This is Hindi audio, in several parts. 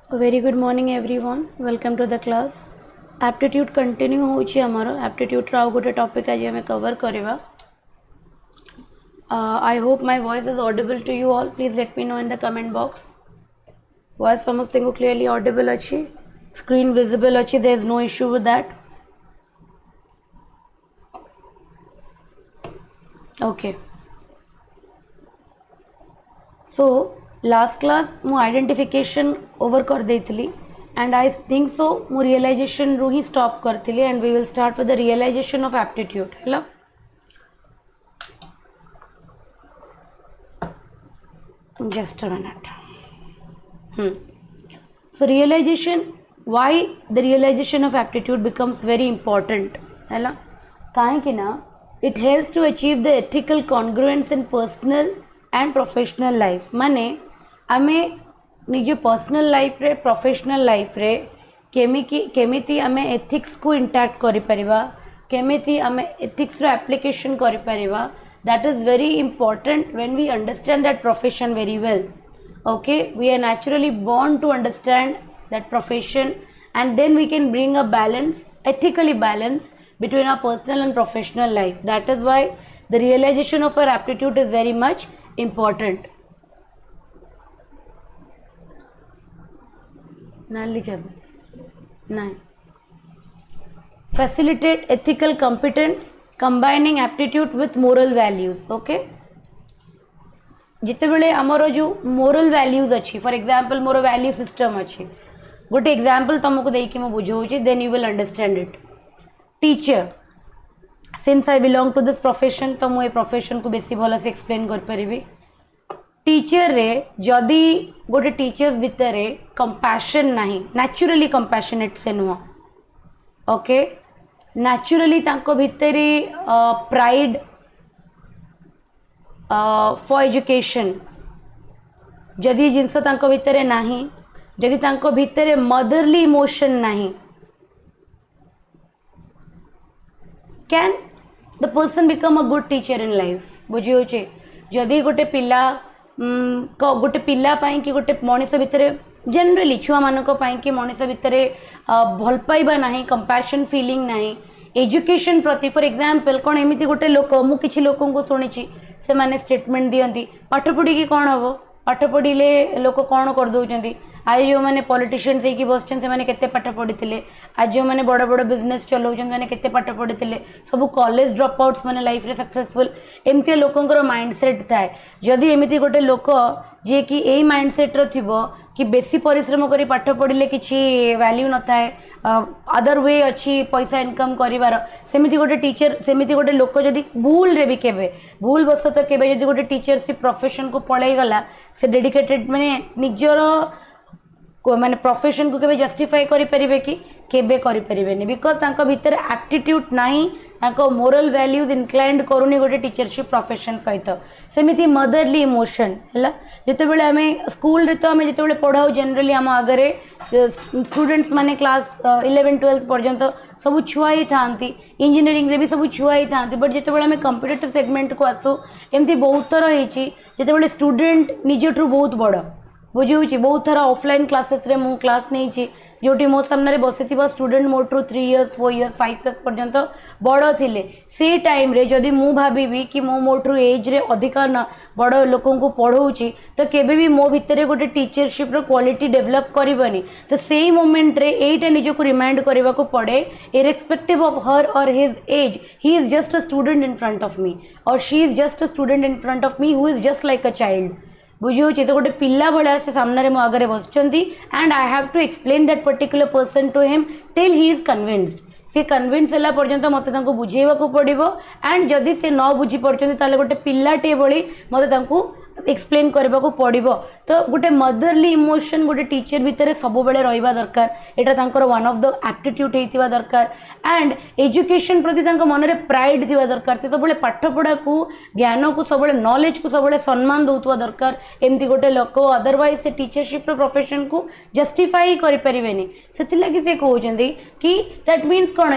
A very good morning everyone. Welcome to the class. Aptitude continue होची हमारा aptitude रा गोटे topic आज हमें cover करेगा. I hope my voice is audible to you all. Please let me know in the comment box. Voice समझते को clearly audible अच्छी. Screen visible अच्छी. There is no issue with that. Okay. So last class मु identification over कर देती and I think so मु realization रू ही stop करती and we will start with the realization of aptitude. Hello. Just a minute. So realization, why the realization of aptitude becomes very important. Hello. काहे कि ना it helps to achieve the ethical congruence in personal and professional life. माने आमे निजे पर्सनल लाइफ रे प्रोफेशनल लाइफ रे केमिति आमे एथिक्स को इंटैक्ट करि परिबा केमिति आमे एथिक्स रो एप्लीकेशन करि परिबा that is very important when we understand that profession very well. Okay, we are naturally born to understand that profession and then we can bring a balance, ethically balance between our personal and professional life. That is why the realization of our aptitude is very much important. Facilitate ethical competence combining aptitude with moral values. Okay, जिते बेले आमर जो moral values अच्छी, for example more value system अच्छी, गोटे एग्जाम्पल तुमको देकी मैं बुझाऊँ then you will understand it. Teacher, since I belong to this profession तो मुझे प्रोफेशन को बेसी भल से एक्सप्लेन कर पारिबी. टीचर रे जदि गोटे टीचर्स भितर कंपैशन नहीं, नेचुरली कंपैशनेट से नुह. ओके, नेचुरली तांको भितर प्राइड फॉर एजुकेशन जदि जिनस तांको भितर नहीं, जदि तांको भितर मदरली इमोशन नहीं, can the person become a good teacher in life. बुझे जदि गोटे पिला गोटे पिला पाई कि गोटे मनीष भितर जनरली छुआ मानक पाई कि मनीष भितर भल पाइबा नहीं, कंपैशन फीलिंग नहीं, एजुकेशन प्रति फॉर एग्जांपल कौन एमती गोटे लोक मु किछि लोकों को सुनिछि से माने स्टेटमेंट दियंती पाठ पढ़ी कि कौन हम पाठ पढ़िले लोक कौन कर दौरान. आज जो मैंने पॉलिटिशियंस होगी बसचन से केते पाठ पढ़ी थे, आज जो मैंने बड़ बड़ बिजनेस चलाउछन मैंने केते पाठ पढ़ी थे, सब कॉलेज ड्रॉप आउट्स मैंने लाइफ रे सक्सेसफुल एमती लोकंकर माइंडसेट थाए. जदि एमती गोटे लोक जी कि यही माइंडसेट थिबो कि बेसी परिश्रम करी पाठ पढ़िले किछि वैल्यू न थाए, अदर वे अच्छी पैसा इनकम करिवार, सेमिति गोटे टीचर सेमिति गोटे लोक जदि भूल रे भी केबे भूल बसत केबे जदि गोटे टीचरशिप प्रोफेशन को पळै गला, से डेडिकेटेड माने निजर माने प्रोफेशन को केबे जस्टिफाई करि परिबे कि केबे करि परिबेनी, बिकॉज तांको भीतर एप्टीट्यूड नाही, तांको मोरल वैल्यूज इनक्लाइंड करूनी गोटे टीचरशिप प्रोफेशन सहित. सेमिति मदरली इमोशन हैला जते बेले हमें स्कूल रे तो हमें जते बेले पढ़ाऊ जनरली हम आगरे स्टूडेंट्स माने क्लास 11 12 पर्यंत सब छुआ ही थांती, इंजीनियरिंग रे भी सब छुआ ही थांती. बट जते बेले हमें कॉम्पिटिटिव सेगमेंट को आसो एमती बहुत थर होईची जते बेले स्टूडेंट निजठू बहुत बड़ बुझे बहुत थर ऑफलाइन क्लासेस रे मु क्लास नहीं जोटी मो सामने बसी स्टूडेंट मोटू 3 years 4 years 5 years पर्यंत बड़ थिले. से टाइम रे जदि मु भाबी कि मो मोटू एज रे अधिक न बड़ लोकों को पढ़ाऊँगी तो केबे भी मो भितर गोटे टीचरशिप रो क्वालिटी डेवलप करबनी. तो सेही मोमेंट रे एटा निजको रिमाइंड करबा को पड़े irrespective of her or his age, he is just a student in front of me or she is just a student in front of me who is just like a child. बुझे तो गोटे पिला भाया से सामने मो आगे बसचंती and I have to explain that particular person to him till he is convinced. सी कन्विन्स है पर्यंत मत बुझेबा पड़ो एंड जदि से न बुझी पार्टी गोटे पिलाटे भाई मत एक्सप्लेन करने को पड़ो. तो गोटे मदरली इमोशन गोटे टीचर भितर सब बेले रहा दरकार, यहाँ वन ऑफ द एप्टीट्यूड होता दरकार एंड एजुकेशन प्रति मन में प्राइड थी दरकार. से सब पाठपढ़ा को ज्ञान को सब नॉलेज को सब सम्मान दौथुआ दरकार. एमती गोटे लोक अदरवाइज से टीचरशिप प्रोफेशन को जस्टिफाई करें से कहते कि दैट मीन्स कौन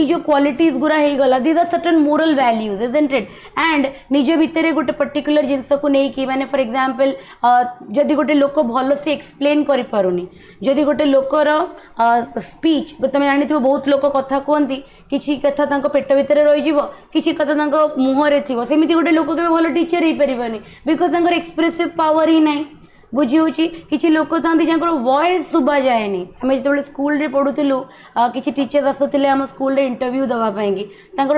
जो क्वालिटीज गुरा हो गला these are certain moral values isn't it and निज भितर गोटे पर्टिकुलर जिनस को नहीं कि माने फॉर एग्जांपल जदि गोटे लोक भल से एक्सप्लेन करि पारुनी जदि गोटे लोकर स्पीच तुम जानी बहुत लोक कथा कहती किसी कथा तांको पेट भितर रही किसी कथा तांको मुहरे थी सेमती गोटे लोक के भल टीचर हो पारिबनी बिकज तांकर एक्सप्रेसिव पावर ही नहीं बुझी हूँ किसी लोक था वॉइस शुभा जाए आम जो स्कूल पढ़ुलु किसी टीचर्स आसुले आम स्कूल इंटरव्यू दवापाई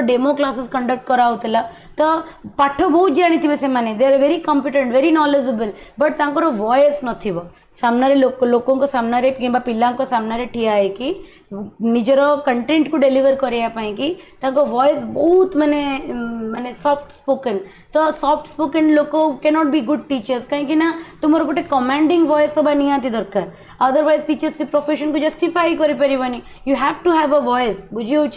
डेमो क्लासेस कंडक्ट कराला तो पाठ बहुत जानी से they are very competent very knowledgeable but तांकर वॉइस न सामने लोकों सामने कि पिला सामने ठिया होगी निजर कंटेंट को डेलीवर करने की वॉइस बहुत माने माने सॉफ्ट स्पोकन तो सॉफ्ट स्पोकन लोक can not be good teachers कहीं तुम गोटे कमांडिंग वॉइस हवा निहाती दरकार अदरवाइज टीचरशिप प्रोफेशन को जस्टिफाई करें you have to have a voice बुझी हूँ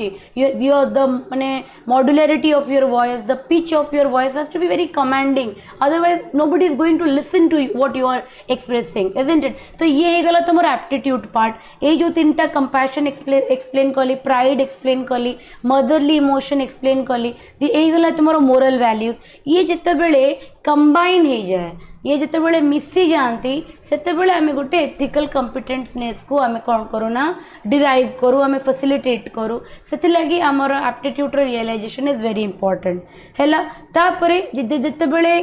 द माने modularity of your voice the pitch of your voice has to be very commanding otherwise nobody is going to listen to what you are expressing isn't it तो ये हो गला तुम एप्टीट्यूड पार्ट ये जो तीन टा कंपैशन एक्सप्लेन कली प्राइड एक्सप्लेन कली मदरली इमोशन एक्सप्लेन कली ये गला तुम मोरल वैल्यूज ये जिते बेले कंबाइन हो जाए ये जिते बड़े मिसी जाती से आम गोटे एथिकल कॉम्पिटेंटनेस को आम कौन करूना डिराइव करूँ आम फैसिलिटेट करूँ से लगी आमर aptitude realisation is very important है तापर जिते बड़े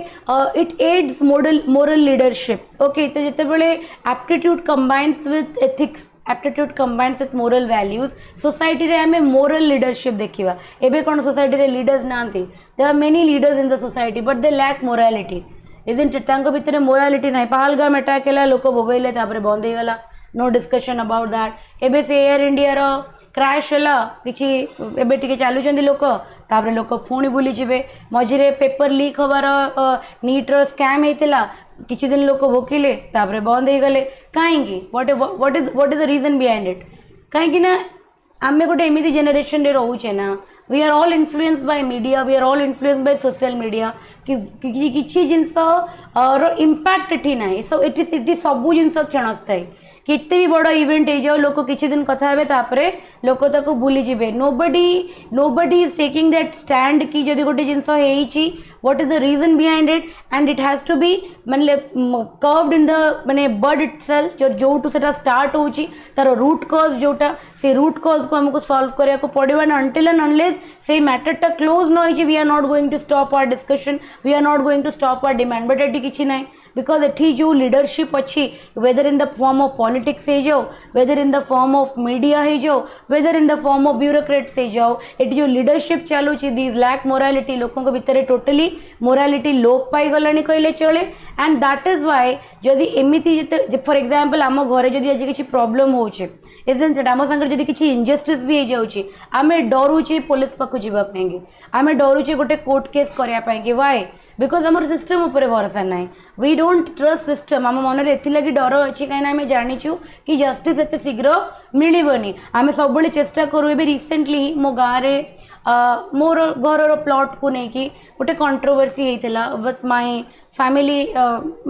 it aids moral leadership okay तो जिते बड़े aptitude combines with ethics aptitude combines with moral values society रे आमे मोरल लीडरशिप देखिवा एबे कोन सोसाइटी रे लीडर्स नांती there are many leaders in the society but they lack morality isn't it तांको भितर मोरालिटी नाही पहलगाम अटैक केला लोक बोबैले तापर बंद हो गला नो डिस्कशन अबाउट दैट एबे से एयर इंडिया रो क्रैश है कि एबे टिके चलुचंदी लोक तापर लोक पुणी बुली जिवे मझिरे पेपर लीक हबार नीट रो स्कैम हेतिला किछि दिन लोक भोकिले तापर बंद हो गले कहीं what is the reason behind it कहीं ना आमे गोटे एमती जेनेरेशन रे रोचे ना we are all influence by media we are all influence by social media कि किसी जिनस इम्पैक्ट एटी ना सो इट सबू जिनस क्षणस्थायी कितने भी बड़ इवेंट हो जाओ लोक किसी दिन कथा हे तापर लोक ताको भूली जिवे nobody is taking that stand कि जदि गोटे जिनस होईची what is the reason behind it and it has to be माने कर्व्ड इन द माने बर्ड इटसेल्फ जो सेटा स्टार्ट होची तार रूट कॉज जोटा से रूट कॉज को हमको सॉल्व करिया को पड़िबा ना अनटिल एंड अनलेस से मैटर टा क्लोज न होईची we are not going to stop our discussion we are not going to stop our demand but एटी किछि नाही बिकॉज एठी जो लीडरशिप अच्छी whether in the form of politics हो जाओ whether in the form of media हो जाओ whether in the form of bureaucrats हो जाओ एटी जो लीडरशिप चलुची दीज लैक मोरालिटी लोकों को भितर टोटली मोरालिटी लोप पाई गलानी कहले चले एंड दैट इज वाई जदि एमिति फॉर एग्जांपल आम घरे जदि आज किसी प्रॉब्लम होचे इजंट इट आम संगे जदि किसी इनजस्टिस भी हो जाउची आमे डरुचे पुलिस पाखु जीवा पाएंगे आमे डरुचे गोटे कोर्ट केस करिया पाएंगे व्हाई बिकॉज आम सिस्टम उपर भरोसा ना वी डोंट ट्रस्ट सिस्टम आम मन में एथि डर अच्छी कहीं आम जाचु कि जस्टिस एत शीघ्र मिलनी आम सब चेष्टा करूँ ए रिसेंटली मो गाँव में मोर घर प्लॉट को लेकिन गोटे कंट्रोवर्सी होता with my family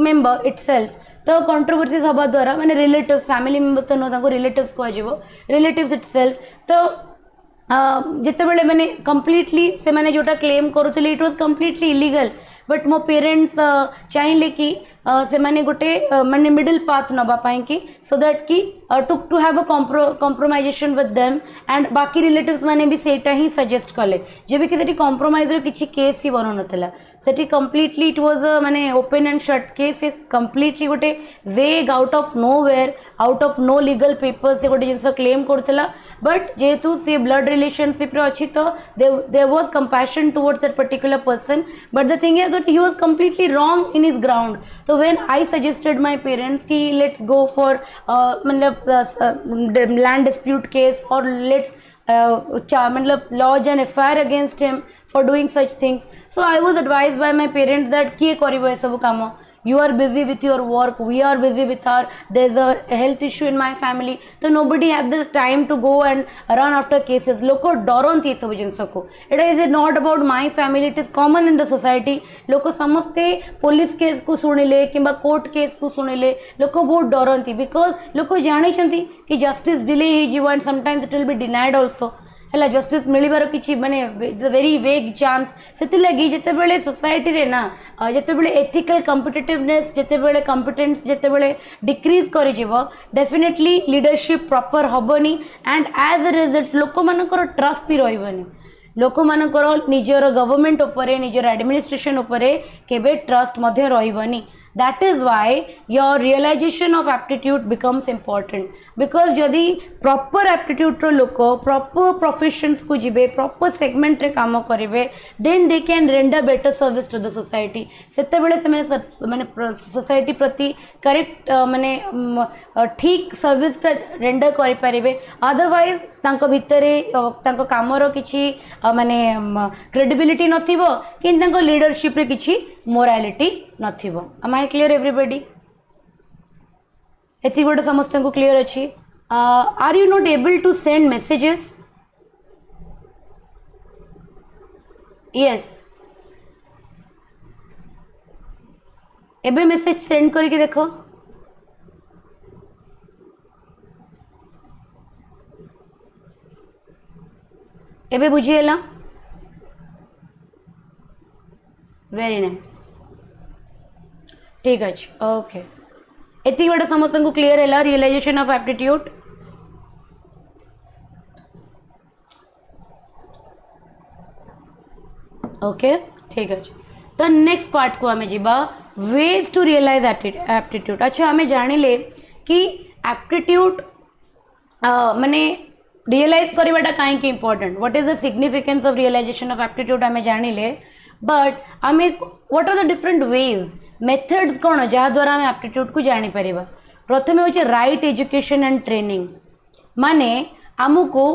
member itself तो कंट्रोवर्सीज हवा द्वारा माने रिलेटिव्स फैमिली मेंबर तो नुह रिलेटिव्स कह रिलेटिव्स इटसेल्फ तो जिते बड़े मैंने कंप्लीटली से मैंने जोटा क्लेम करुले it was completely illegal but मो पेरेंट्स चाहिए कि से मैंने गोटे माने मिडिल पाथ नवापाई कि सो दैट कि to have a compromisation with them and बाकी रिलेटिव्स मैंने भी सेटा ही सजेस्ट कले जब कि सेठी कॉम्प्रोमाइज रो किछि केस ही बनो नथला सेठी कंप्लीटली इट वाज माने open and shut case completely गोटे vague out of nowhere out of no legal papers से गोटे जिनस क्लेम करथला बट जेहेतु से ब्लड रिलेशनशिप रो अछि तो there was compassion towards that particular person but the thing is that he was completely wrong in his ground तो when I suggested my parents कि let's go for मतलब land dispute case or let's मतलब lodge an FIR against him for doing such things so I was advised by my parents that किए करिवो ए सब काम you are busy with your work we are busy with our there's a health issue in my family so nobody have the time to go and run after cases लोको डरंती सब जिनस को it is not about my family it is common in the society लोक समस्ते पुलिस केस को सुनिले किंबा कोर्ट केस को सुनिले लोक बहुत डरंती बिकॉज लोक जानी कि जस्टिस डिले हो and sometimes it will be denied also है जस्टिस मिलबार कि माने वेरी वेग चांस से लगी जिते बड़े सोसाइटी रे ना जिते बड़े एथिकल कॉम्पिटिटिवनेस जिते बड़े कॉम्पिटेंस जिते बड़े डिक्रीज कर डेफिनेटली लीडरशिप प्रॉपर हबनी एंड एज अ रिजल्ट लोक मानकर ट्रस्ट भी रहिबनी लोक मानकर निजर गवर्नमेंट उपरे निजर एडमिनिस्ट्रेशन उपरे केबे ट्रस्ट मध्य रहिबनी that is why your realization of aptitude becomes important because जदि proper aptitude रो लोक proper professions को जिबे proper segment रे काम करिवे then they can render better service to the society सेते बेले से माने सोसाइटी प्रति करेक्ट माने ठीक सर्विस रेंडर करि परिबे अदरवाइज तांको भितरे तांको कामरो किछि माने क्रेडिबिलिटी नथिबो कि तांको लीडरशिप रे किछि morality नथिबो am I clear everybody एति गोटे समस्त को क्लियर अछि are you not able to send messages yes एबे मैसेज सेंड करके देखो एबे बुझिएला वेरी नाइस ठीक अच्छे ओके एति गोटे समस्त को क्लियर है रियलाइजेशन ऑफ एप्टीट्यूड ओके ठीक अच्छे तो नेक्स्ट पार्ट को आम जीवा वेज टू रियलाइज एप्टीट्यूड अच्छा आम जानिले कि एप्टीट्यूड माने रियलाइज करवाटा कहीं important what is the significance of realization of aptitude आम जानिले बट आम what are the different ways methods कौन जहाँ द्वारा आम एप्टीट्यूड को जापर प्रथम हूँ राइट एजुकेशन एंड ट्रेनिंग माने आमको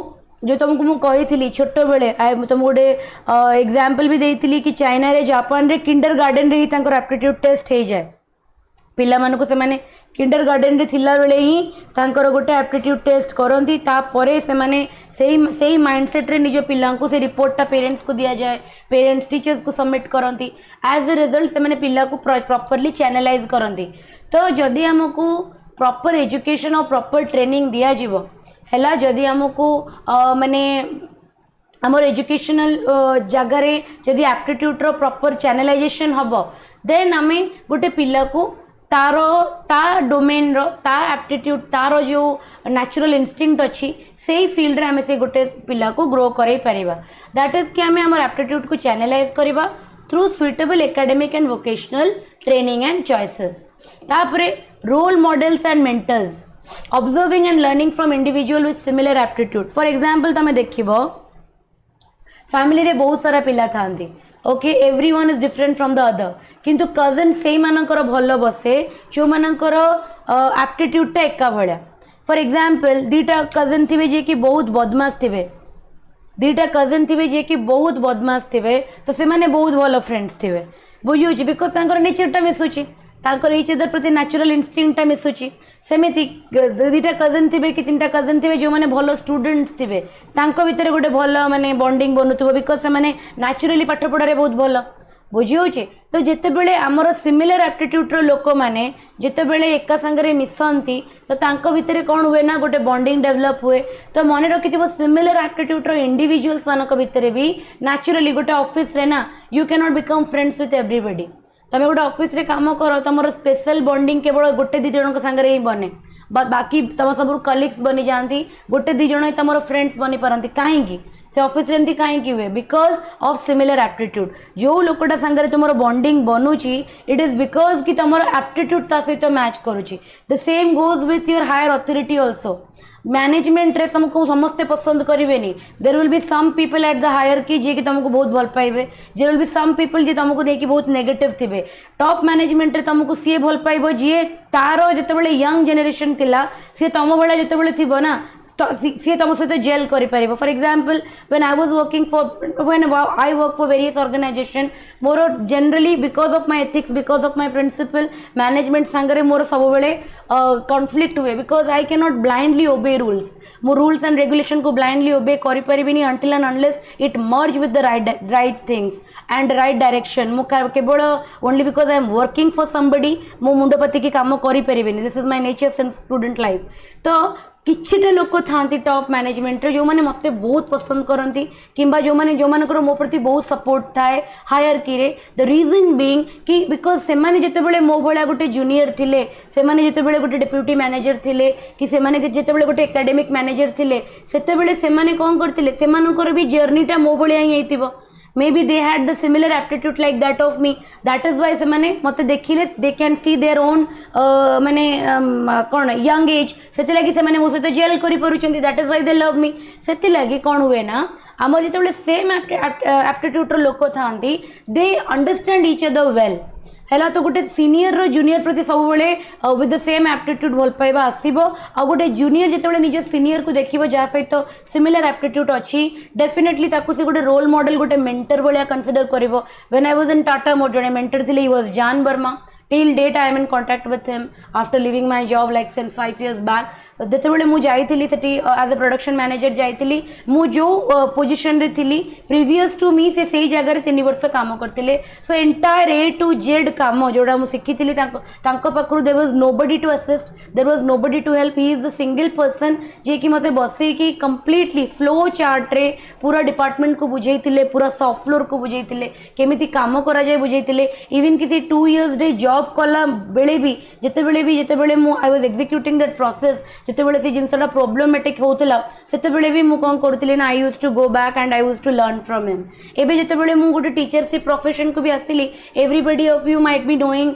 जो तुमको मुझे कही छोट बेले तुम गोटे एग्जाम्पल भी देती कि चाइना रे जापान रे किंडर गार्डन रे ही एप्टीट्यूड टेस्ट हो जाए पिला मानक से माने किंडर गार्डन रे थिला बेले ही तांकर गोटे एप्टीट्यूड टेस्ट करती तापर से माने सही माइंडसेट रे निज पिला को से रिपोर्टा पेरेंट्स को दिया जाए पेरेंट्स टीचर्स को सबमिट करती एज ए रिजल्ट से माने पिला को प्रॉपर्ली चैनलाइज करती तो जदि आमको प्रॉपर एजुकेशन और प्रॉपर ट्रेनिंग दिया जीवो हैला जदि आमको माने आमर एजुकेशनल जगार जदि एप्टीट्यूड रो प्रॉपर चैनलाइजेशन हम देन आम गोटे पिला को तार ता डोमेन रो ता एप्टीट्यूड तार जो नेचुरल इंस्टिंक्ट अच्छी से फील्ड रे आम से गोटे पिला को ग्रो कराई परिबा दैट इज कि आम आमर एप्टीट्यूड को चैनलाइज करबा through suitable academic and vocational training and choices तापरे role models and mentors observing and learning from individual with similar aptitude for example तमे देखिबो फैमिली रे बहुत सारा पिला थांती okay everyone is different from the other किंतु कजन से मानकर भल बसे जो मानकर एप्टीट्यूडटा एका भाया फॉर एग्जांपल दीटा कजन थे जे कि बहुत बदमाश थे दीटा कजन थे जे कि बहुत बदमाश थे तो से माने बहुत भल फ्रेंड्स थे बुझे बिकज नेचरटा मिसुची इच अदर प्रति नेचुरल इंस्टिंक्टा मिसुची सेमिति दीटा कजन थे कि तीन कजन थे जो मैंने भल स्टूडेंट्स थे भितर गोटे भल माने बॉन्डिंग बनूब बिकज से नेचुरली पाठ पढ़ारे बहुत भल बुझे तो जितेबले आमर सिमिलर एप्टीट्यूड लोक मैंने जितेबले एका सांगे मिसती तो भितर कौन हुए ना गोटे बॉन्डिंग डेवलप हुए तो मन रखि सिमिलर एप्टीट्यूड इंडिविजुअल्स मानक भितर भी नेचुरली गोटे ऑफिस रे ना you can not become friends with everybody तुम गोटे ऑफिस रे काम कर तुम स्पेशल बॉन्डिंग केवल गोटे दी जन सांगे ही बने बाकी तुम सब कलिग्स बनी जाती गोटे दी जन तुम फ्रेंड्स बनी पारती कहीं से ऑफिस एमती कहीं हुए बिकज ऑफ सिमिलर एप्टीट्यूड जो लोकटा सांगे तुम बॉन्डिंग बनूची इट इज बिकज कि तुम एप्टीट्यूड ता सहित मैच करुच्ची the same goes with your higher authority also management रे तुमको समस्ते पसंद करेनि there will be some people at the higher की जी कि तुमको बहुत भल पाइबे there will be some people जी तुमको नहीं बहुत नेगेटिव थे टॉप मैनेजमेंट रे तुमको सी भल पाइब जी तार जितेबाला यंग जेनेरेशन थिला सी तुम भाया जितेबाला थी ना तो सी तुम सहित जेल कर for example when I was working for when I work for various organisation मोर generally because of my ethics because of my principle management सांगे मोर सब बेले कॉन्फ्लिक्ट हुए because I can not blindly obey rules मो रूल्स एंड रेगुलेशन को ब्लाइंडली ओबे करें until and unless it merge with the right things and right direction मु केवल only because I am working for somebody मो मुंडपति की काम करें this is my nature and student life तो किछिटा लोक था टॉप मैनेजमेंट जो मैंने मत बहुत पसंद करती कि जो मैंने जो मानकर मो प्रति बहुत सपोर्ट थाए हायरकी रे द रीजन बीइंग कि बिकॉज से माने जितेबाला मो भाया गोटे जूनियर थिले से माने जितेबाला गोटे डेप्यूटी मैनेजर थिले कि से माने जितेबाला गोटे एकेडमिक मैनेजर थिले सेतेबेले से माने कौन करथिले से मानकर भी जर्नीटा मो भाया ही होइतिबो maybe they had the similar aptitude like that of me that is why से मैंने मत देखिले they can see their own माने कौन यंग एज से लगी से मैंने मो सहित जेल करि परुचंती that is why they love me से लगी कौन हुए ना आम जिते सेम एप्टीट्यूड लोक था they understand each other well है तो गोटे सीनियर रो जूनियर प्रति सब विथ द सेम एप्टीट्यूड भल पाइबा आसीबो आ गोटे जूनियर जिते निज सीनियर को देखिबो जा सहित सिमिलर एप्टीट्यूड अच्छी डेफिनेटली ताकू से गोटे रोल मॉडल गोटे मेंटर भाया कंसीडर करिवो when I was in Tata मोर जने मेंटर थिले ही वाज जान Verma till date I am in contact with him after leaving my job like since 5 years back ଯେତେବେଳେ ମୁଁ ଯାଇଥିଲି ସେଠି as a production manager ଯାଇଥିଲି ମୁଁ जो पोजीशन रे थिली previous to me से सेही जगह रे 3 वर्ष काम करथिले so entire A to Z काम जोड़ा मु सिखिथिली तांको पाखरु there was nobody to assist there was nobody to help he is the single person जे कि मते बसई कि completely flow chart रे पूरा डिपार्टमेंट को बुझेइथिले पूरा सॉफ्ट फ्लोर को बुझेइथिले केमिति काम करा जाय बुझेइथिले इवन किसी 2 इयर्स रे जॉब कला बेले भी जेतेबेले मु I was executing that process जितेबाला से जिनसा प्रोब्लेमेटिक होता से भी मुझे कौन करूँ ना I use to go back and I use to learn from him एवं जितेबाला मुझे गोटे टीचरशिप प्रोफेशन को भी आसली everybody of you might be knowing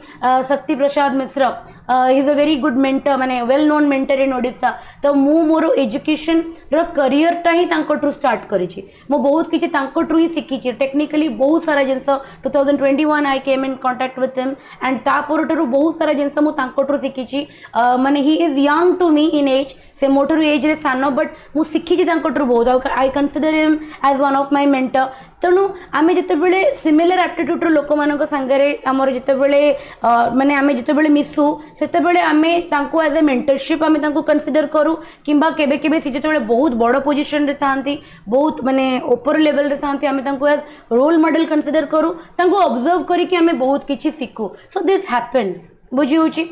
Shakti Prasad Mishra is a very good mentor माने well known mentor in Odisha तो मु मोर एजुकेशन रो करियरटा ही तांको स्टार्ट करिछि मो बहुत किछि तांको ट्रू ही सिखिछि टेक्निकली बहुत सारा जिनस 2021 I came in contact with him and तापरटरू बहुत सारा जिनस मु तांको ट्रू सिखिछि माने he is young to me in age से मोटर एज रे सानो बट मु सिखिछि तांको ट्रू बहुत I consider him as one of my mentor तेणु आम जितेबाला सिमिलर एप्टीट्यूड लोक मान सांगे आमर जितेबाला माने आम जितेबाला मिसू सेतेबेले आमे तांको एज ए मेंटरशिप आमे तांको कंसीडर करू किंबा केबे केबे सी जेतेबेले बहुत बड़ पोजीशन रे थांती बहुत माने ऊपर लेवल रे थांती आमे तांको एज रोल मॉडल कंसीडर करू तांको ऑब्जर्व करी कि आमे बहुत किछि सिखू सो दिस हैपेंस बुझी होची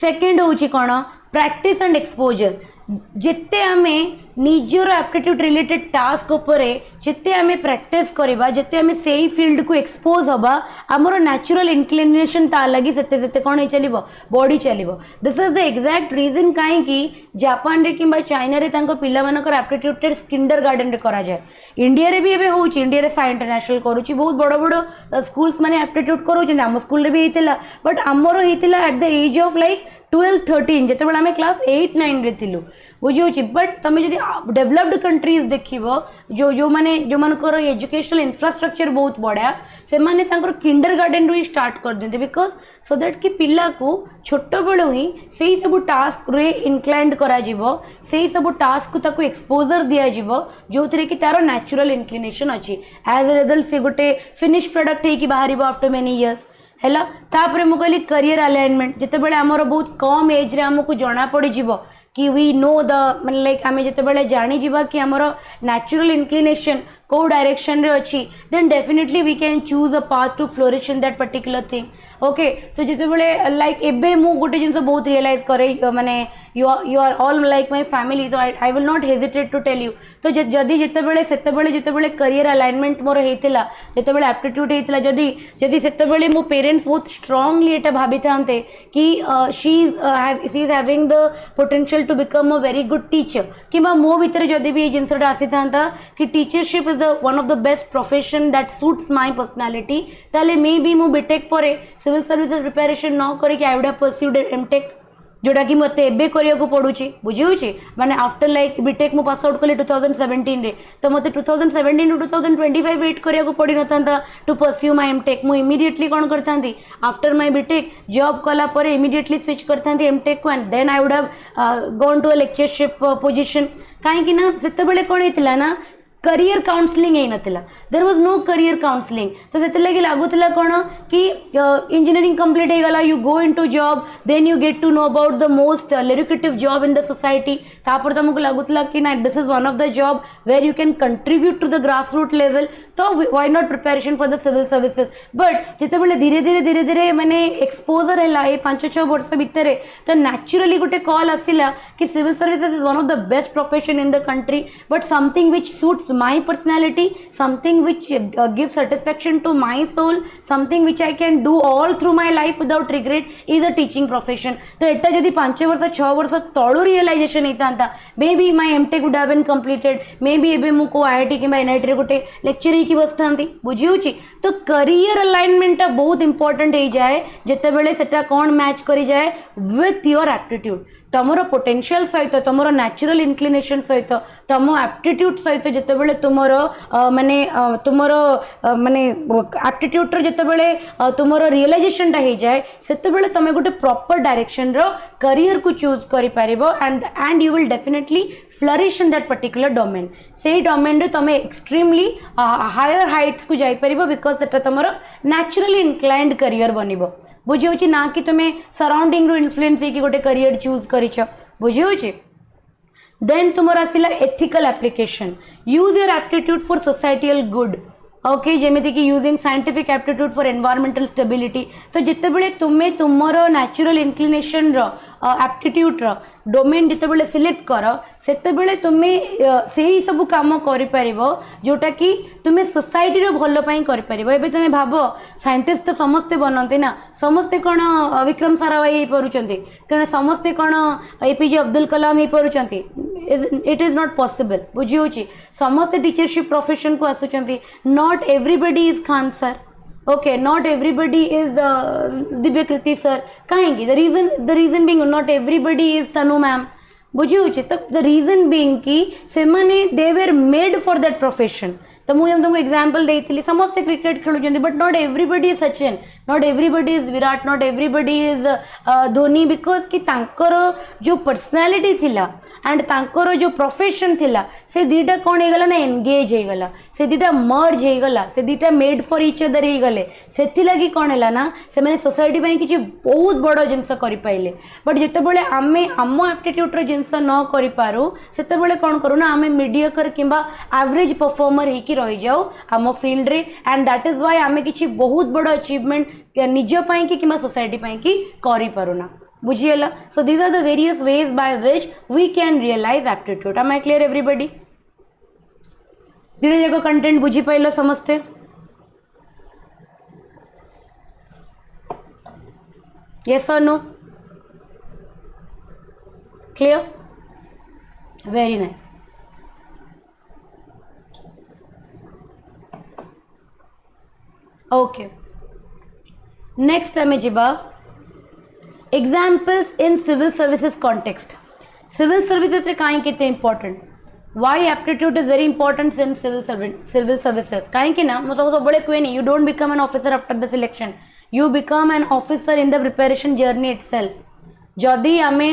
सेकंड होची कोन प्रैक्टिस एंड एक्सपोजर जिते आमे निजर एप्टीट्यूड रिलेटेड टास्क उपरे जिते आमे प्रैक्टिस करबा जिते आमे सेही फील्ड को एक्सपोज हबा हमरो नेचुरल इंक्लिनेशन ता लगी सेते सेते कोन हे चलिबो बॉडी चलिबो this is the exact reason काहे कि जापान रे किंबा चाइना रे तांको पिला मानकर एप्टीट्यूड टेस्ट किंडरगार्टन रे करा जाय इंडिया रे भी एबे होउची इंडिया रे साइ इंटरनेशनल करूची बहुत बड़ बड़ स्कूल्स माने एप्टीट्यूड करूची हम स्कूल रे भी हेतिला बट हमरो हेतिला at the age of like 12-13 जितेबाला आम क्लास 8-9 रे थिलु बुझी बट तुम जब डेवलप्ड कंट्रीज देख जो माने जो मानकर एजुकेशनल इंफ्रास्ट्रक्चर बहुत बढ़िया से माने किंडरगार्टन ही स्टार्ट कर देते बिकॉज सो दैट कि पिला को छोट बेलू ही से ही सब टास्क रे इनक्लाइंड करा जीवो से ही सब टास्क को ताको एक्सपोजर दिया जीवो जो थरे कि तारो नेचुरल इंक्लिनेशन अच्छी एज ए रिजल्ट से गोटे फिनिश प्रोडक्ट है कि बाहर आफ्टर मेनी इयर्स है तापर मु कहली करियर अलाइनमेंट जितेबाला आमर बहुत कम एज रे आमको जना पड़ जीवो कि वी नो द माने लाइक आम जितेबाला जानी जीवा कि आमर नेचुरल इंक्लिनेशन को डायरेक्शन रे अच्छी then definitely we can choose a path to flourish in that particular thing okay तो जितेबाला लाइक एबे मु गोटे जिनस बहुत रियलाइज करे माने you are all like my family तो I will not hesitate to tell you तो जदि जितेबाला सेतेबाला जितेबाला करियर अलाइनमेंट मोर हेतिला जितेबाला एप्टीट्यूड हेतिला जदि जदि सेतेबाला मो पेरेंट्स बहुत स्ट्रांगली एटा भाबी थांते कि she is having the potential to become a very good teacher किंबा मो भीतर जदि भी जिनसटा आसी थांता कि teachership is the one of the best profession that suits my personality ताले मे बी मो बीटेक परे सिविल सर्विसेज प्रिपरेशन न करी I would have pursued M Tech जोटा कि मत एबे करिया पड़ुची बुझी होची माने आफ्टर लाइक बीटेक मु पास आउट कले 2017 रे तो मते 2017 टू 2025 वेट करिया पड़ी नथांता टू परस्यू माय एमटेक मु इमीडिएटली कोन करथांती आफ्टर माय बीटेक जॉब कला परे इमीडिएटली स्विच करथांती एमटेक को and then I would have gone to a lectureship position काहे कि ना सेते बेले कोन हेतिला ना करियर काउंसलिंग ही नथिला there was no career counselling तो से लगे लागुला कौन कि इंजीनियरिंग कंप्लीट हो गला you go into job then you get to know about the most lucrative job in the society तापर तुमको लगुला कि ना this is one of the job where you can contribute to the grass root level तो why not preparation for the civil services but जिते धीरे धीरे धीरे धीरे मैंने एक्सपोजर है ये 5-6 वर्ष भितर तो नेचुरली गोटे कॉल आसिला कि civil services is one of the best profession in the country but something which suits my personality something which give satisfaction to my soul something which I can do all through my life without regret is a teaching profession तो एटा जदि 5 वर्ष 6 वर्ष तळु रियलाइजेशन होता may be my MTech would have been completed may be एबे मु को आईआईटी कि एनआईटी रे गोटे लेक्चर ही बसथांती बुझी होची तो करियर अलाइनमेंट बहुत इंपोर्टेंट हो जाए जेते बेले सेटा कोन मैच करी जाए विथ योर एप्टीट्यूड तुमर पोटेंशियल सहित तुमर नेचुरल इनक्लिनेशन सहित तुम एप्टीट्यूड सहित जिते बेले तुमर माने तुमर माने एप्टीट्यूड रो जिते बेले तुमर रियलाइजेशन टा हो जाए सेते बेले तुम गोटे प्रॉपर डायरेक्शन रो करियर को चूज करि पारिबो and you will definitely flourish in that particular domain से डोमेन रे तुम एक्सट्रीमली हायर हाइट्स को जाई पारिबो बिकॉज सेटा तुमर नेचुरली इनक्लाइंड करियर बनिबो बुझी होची ना कि तुम्हें सराउंडिंग रू इन्फ्लुएंस है कि गोटे करियर चूज करिछ बुझी होची देन तुमर आसिला ethical application use your aptitude for societal good okay जेमिति कि using scientific aptitude for environmental stability तो जिते बेले तुम्हें तुमर नेचुरल इनक्लिनेशन रो एप्टीट्यूड रो डोमेन जिते बेले सिलेक्ट कर सेते बेले तुम्हें से ही सब काम करि परिबो जोटा कि तुम्हें सोसाइटी रो भलो पई करि परिबो एबे तुम्हें भाबो साइंटिस्ट तो समस्ते बनते ना समस्ते कौन विक्रम साराभाई हो पारुचंती कारण समस्ते कौन एपीजे अब्दुल कलाम हो पारुचंती इट इज नॉट पॉसिबल बुझी होची समस्ते टीचरशिप प्रोफेशन को आसुचंती not everybody is Khan sir okay not everybody is Divyakirti sir कहीं the reason being not everybody is Tanu ma'am बुझी होची तो द रीजन बीइंग कि से माने they were made for that profession तो मुझे तुमको एग्जांपल देती समस्ते क्रिकेट खेलुंट but not everybody is Sachin not everybody is Virat not everybody is Dhoni because कि तांकर जो पर्सनालीटी थिला एंड तांकर जो प्रोफेशन थिला से दीटा कौन हो गला ना एंगेज हो गला से दीटा मर्ज हो गला से दीटा मेड फॉर ईच अदर हो गले से लगी कौन है ना से मैंने सोसाइटी में किसी बहुत बड़ जिनस कर पाइले बट जिते बड़े आम आम एप्टीट्यूड जिनस न कर पारू से कौन करूँ ना आम मीडियोकर कि एवरेज परफॉर्मर होकर रही जाऊ आम फील्ड रे एंड दैट इज व्हाई आम किसी बहुत बड़ अचीवमेंट निज पाई कि सोसाइटी पाई कि करि पारुना बुझीगला so these are the various ways by which we can realize aptitude am I clear everybody धीरे जाक कंटेंट बुझी पाइल समस्ते yes or no clear very nice okay next आमे जिबा examples in civil services context civil services रे काई केते important why aptitude is very important in civil services काई कि ना मतलब तो बड़े कोई नहीं you don't become an officer after the selection you become an officer in the preparation journey itself जदि आमे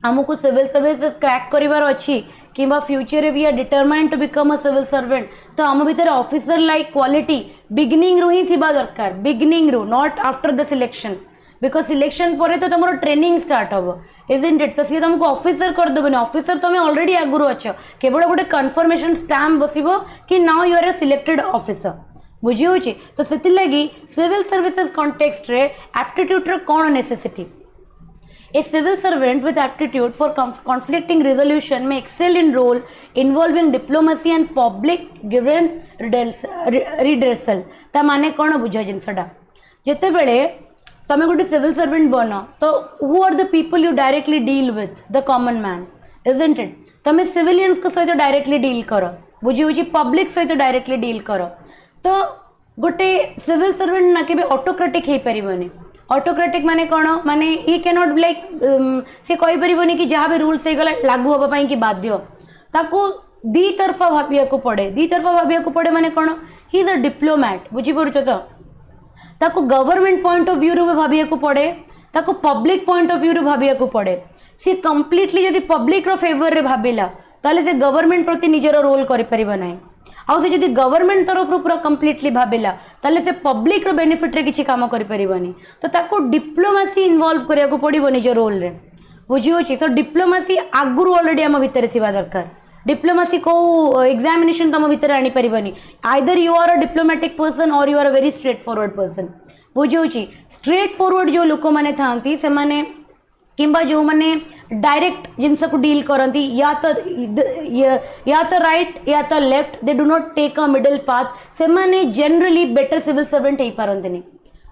हमको सिविल सर्विसेज क्रैक करिवार अछि किंबा future we are determined to become a civil servant तो आम भीतर ऑफिसर लाइक क्वालिटी बिगिनिंग रू ही थिबा दरकार बिगिनिंग रू not after the selection because selection पर तो तुम ट्रेनिंग स्टार्ट हम इजंट इट तो सी तुमको ऑफिसर करदेबनी ऑफिसर तुम ऑलरेडी आगुरी अच्छ केवल गोटे कन्फर्मेशन स्टैम्प बसबो कि now you are a selected officer बुझी होची तो से लगी सिविल सर्विसेज कॉन्टेक्स्ट रे एप्टीट्यूड रो कौन necessity A civil servant with aptitude for conflicting resolution may excel in role involving diplomacy and public grievance redressal ता माने कौन बुझ जिनसटा जिते बेले तमे गोटे सिविल सर्वेंट बन तो who are the people you directly deal with the common man isn't it तमे सिविलियंस को सहित डायरेक्टली डील कर बुझी होची पब्लिक सहित डायरेक्टली डील कर तो गोटे सिविल सर्वेंट ना केबे ऑटोक्रेटिक हे परिबनी ऑटोक्रेटिक माने कौन माने ही कैन नॉट लाइक से कहि परिबनी कि जहाँ भी रूल्स गला लागू होबा पई कि बाध्य ताको दी तरफा भाबिया को पड़े माने कौन ही इज अ डिप्लोमैट बुझी पड़छ तो ताको गवर्नमेंट पॉइंट ऑफ व्यू रू भाबिया को पड़े ताको पब्लिक पॉइंट ऑफ व्यू रू भाबिया को पड़े सी कंप्लीटली जदि पब्लिक रो फेवर रे भाबिला ताले से गवर्नमेंट प्रति निजर रोल करि परिबा नाही आउ से जदि गवर्नमेंट तरफ पूरा कंप्लीटली भाविला ताले से पब्लिक रो बेनिफिट रे किछि काम करि परिबनी तो ताको डिप्लोमेसी इन्वॉल्व करिया को पड़िबो निज रोल रे बुझी होछि तो डिप्लोमेसी आगुरु ऑलरेडी हम भितर थिबा दरकार डिप्लोमेसी को एग्जामिनेशन तुम भितर आनी परिबनी either you are a diplomatic person or you are a very straightforward person बुझी होछि स्ट्रेट फॉरवर्ड जो लोक माने थांती से माने किंबा जो माने डायरेक्ट जिनस को डील करती या तो राइट या तो left they do not take a middle path से माने जनरली बेटर सिविल सर्वेंट हो पारंतनी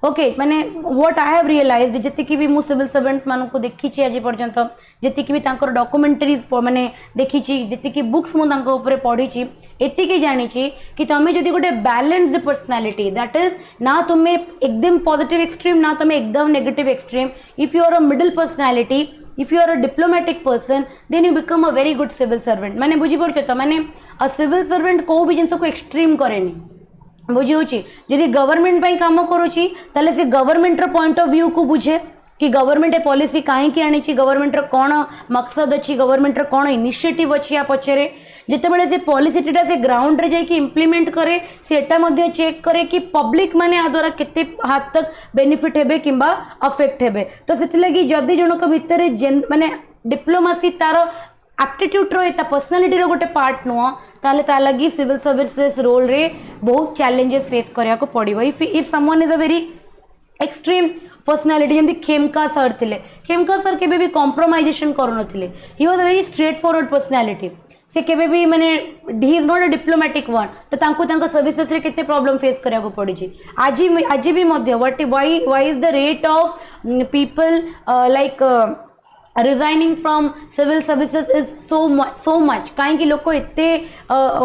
ओके माने व्हाट आई हैव रियलाइज्ड जति भी मु सिविल सर्वेंट्स मान को देखी आज पर्यंत जी भी डॉक्यूमेंटरीज माने देखी जी बुक्स मु ऊपर पढ़ी एतिकी जानी कि तुम्हें जदि गोटे बैलेंस्ड पर्सनालिटी दैट इज ना तुम्हें एकदम पॉजिटिव एक्सट्रीम ना तुम्हें एकदम negative extreme if you are a middle personality if you are a diplomatic person then you become a very good civil servant माने बुझी पड़ तो माने अ सिविल सर्वेंट को भी जिनस को एक्सट्रीम करेनी बुझी होची जदि गवर्नमेंट पाई काम करूची ताले से गवर्नमेंट रो पॉइंट ऑफ व्यू को बुझे कि गवर्नमेंट ए पॉलिसी काहे की आनी ची गवर्नमेंट रो कोन मकसद अछि गवर्नमेंट रो कोन इनिशिएटिव अछि या पछरे जते बेले से पॉलिसी टीटा से ग्राउंड रे जाई कि इंप्लीमेंट करे सेटा मध्ये चेक करे कि पब्लिक माने आ द्वारा केते हाथ तक बेनिफिट हेबे किंबा अफेक्ट हेबे तो सेति लागि जदि जनक भितरे माने डिप्लोमेसी तारो एप्टीट्यूड रो एता पर्सनालिटी रो गोटे पार्ट नुह ताले ता लगी सिविल सर्विसेस रोल रे बहुत चैलेंजेस फेस करिया को पड़िबो if someone is a very extreme personality जमती खेमका सर थिले खेमका सर केबे भी कॉम्प्रोमाइजेशन करू नथिले he was a very straightforward personality से केबे भी माने he is not a diplomatic one तो तांको तांका सर्विसेस रे केते प्रॉब्लम फेस करिया को पड़ी छी आज भी मध्य why is the rate of people like resigning from civil services is so much कहीं लोक एते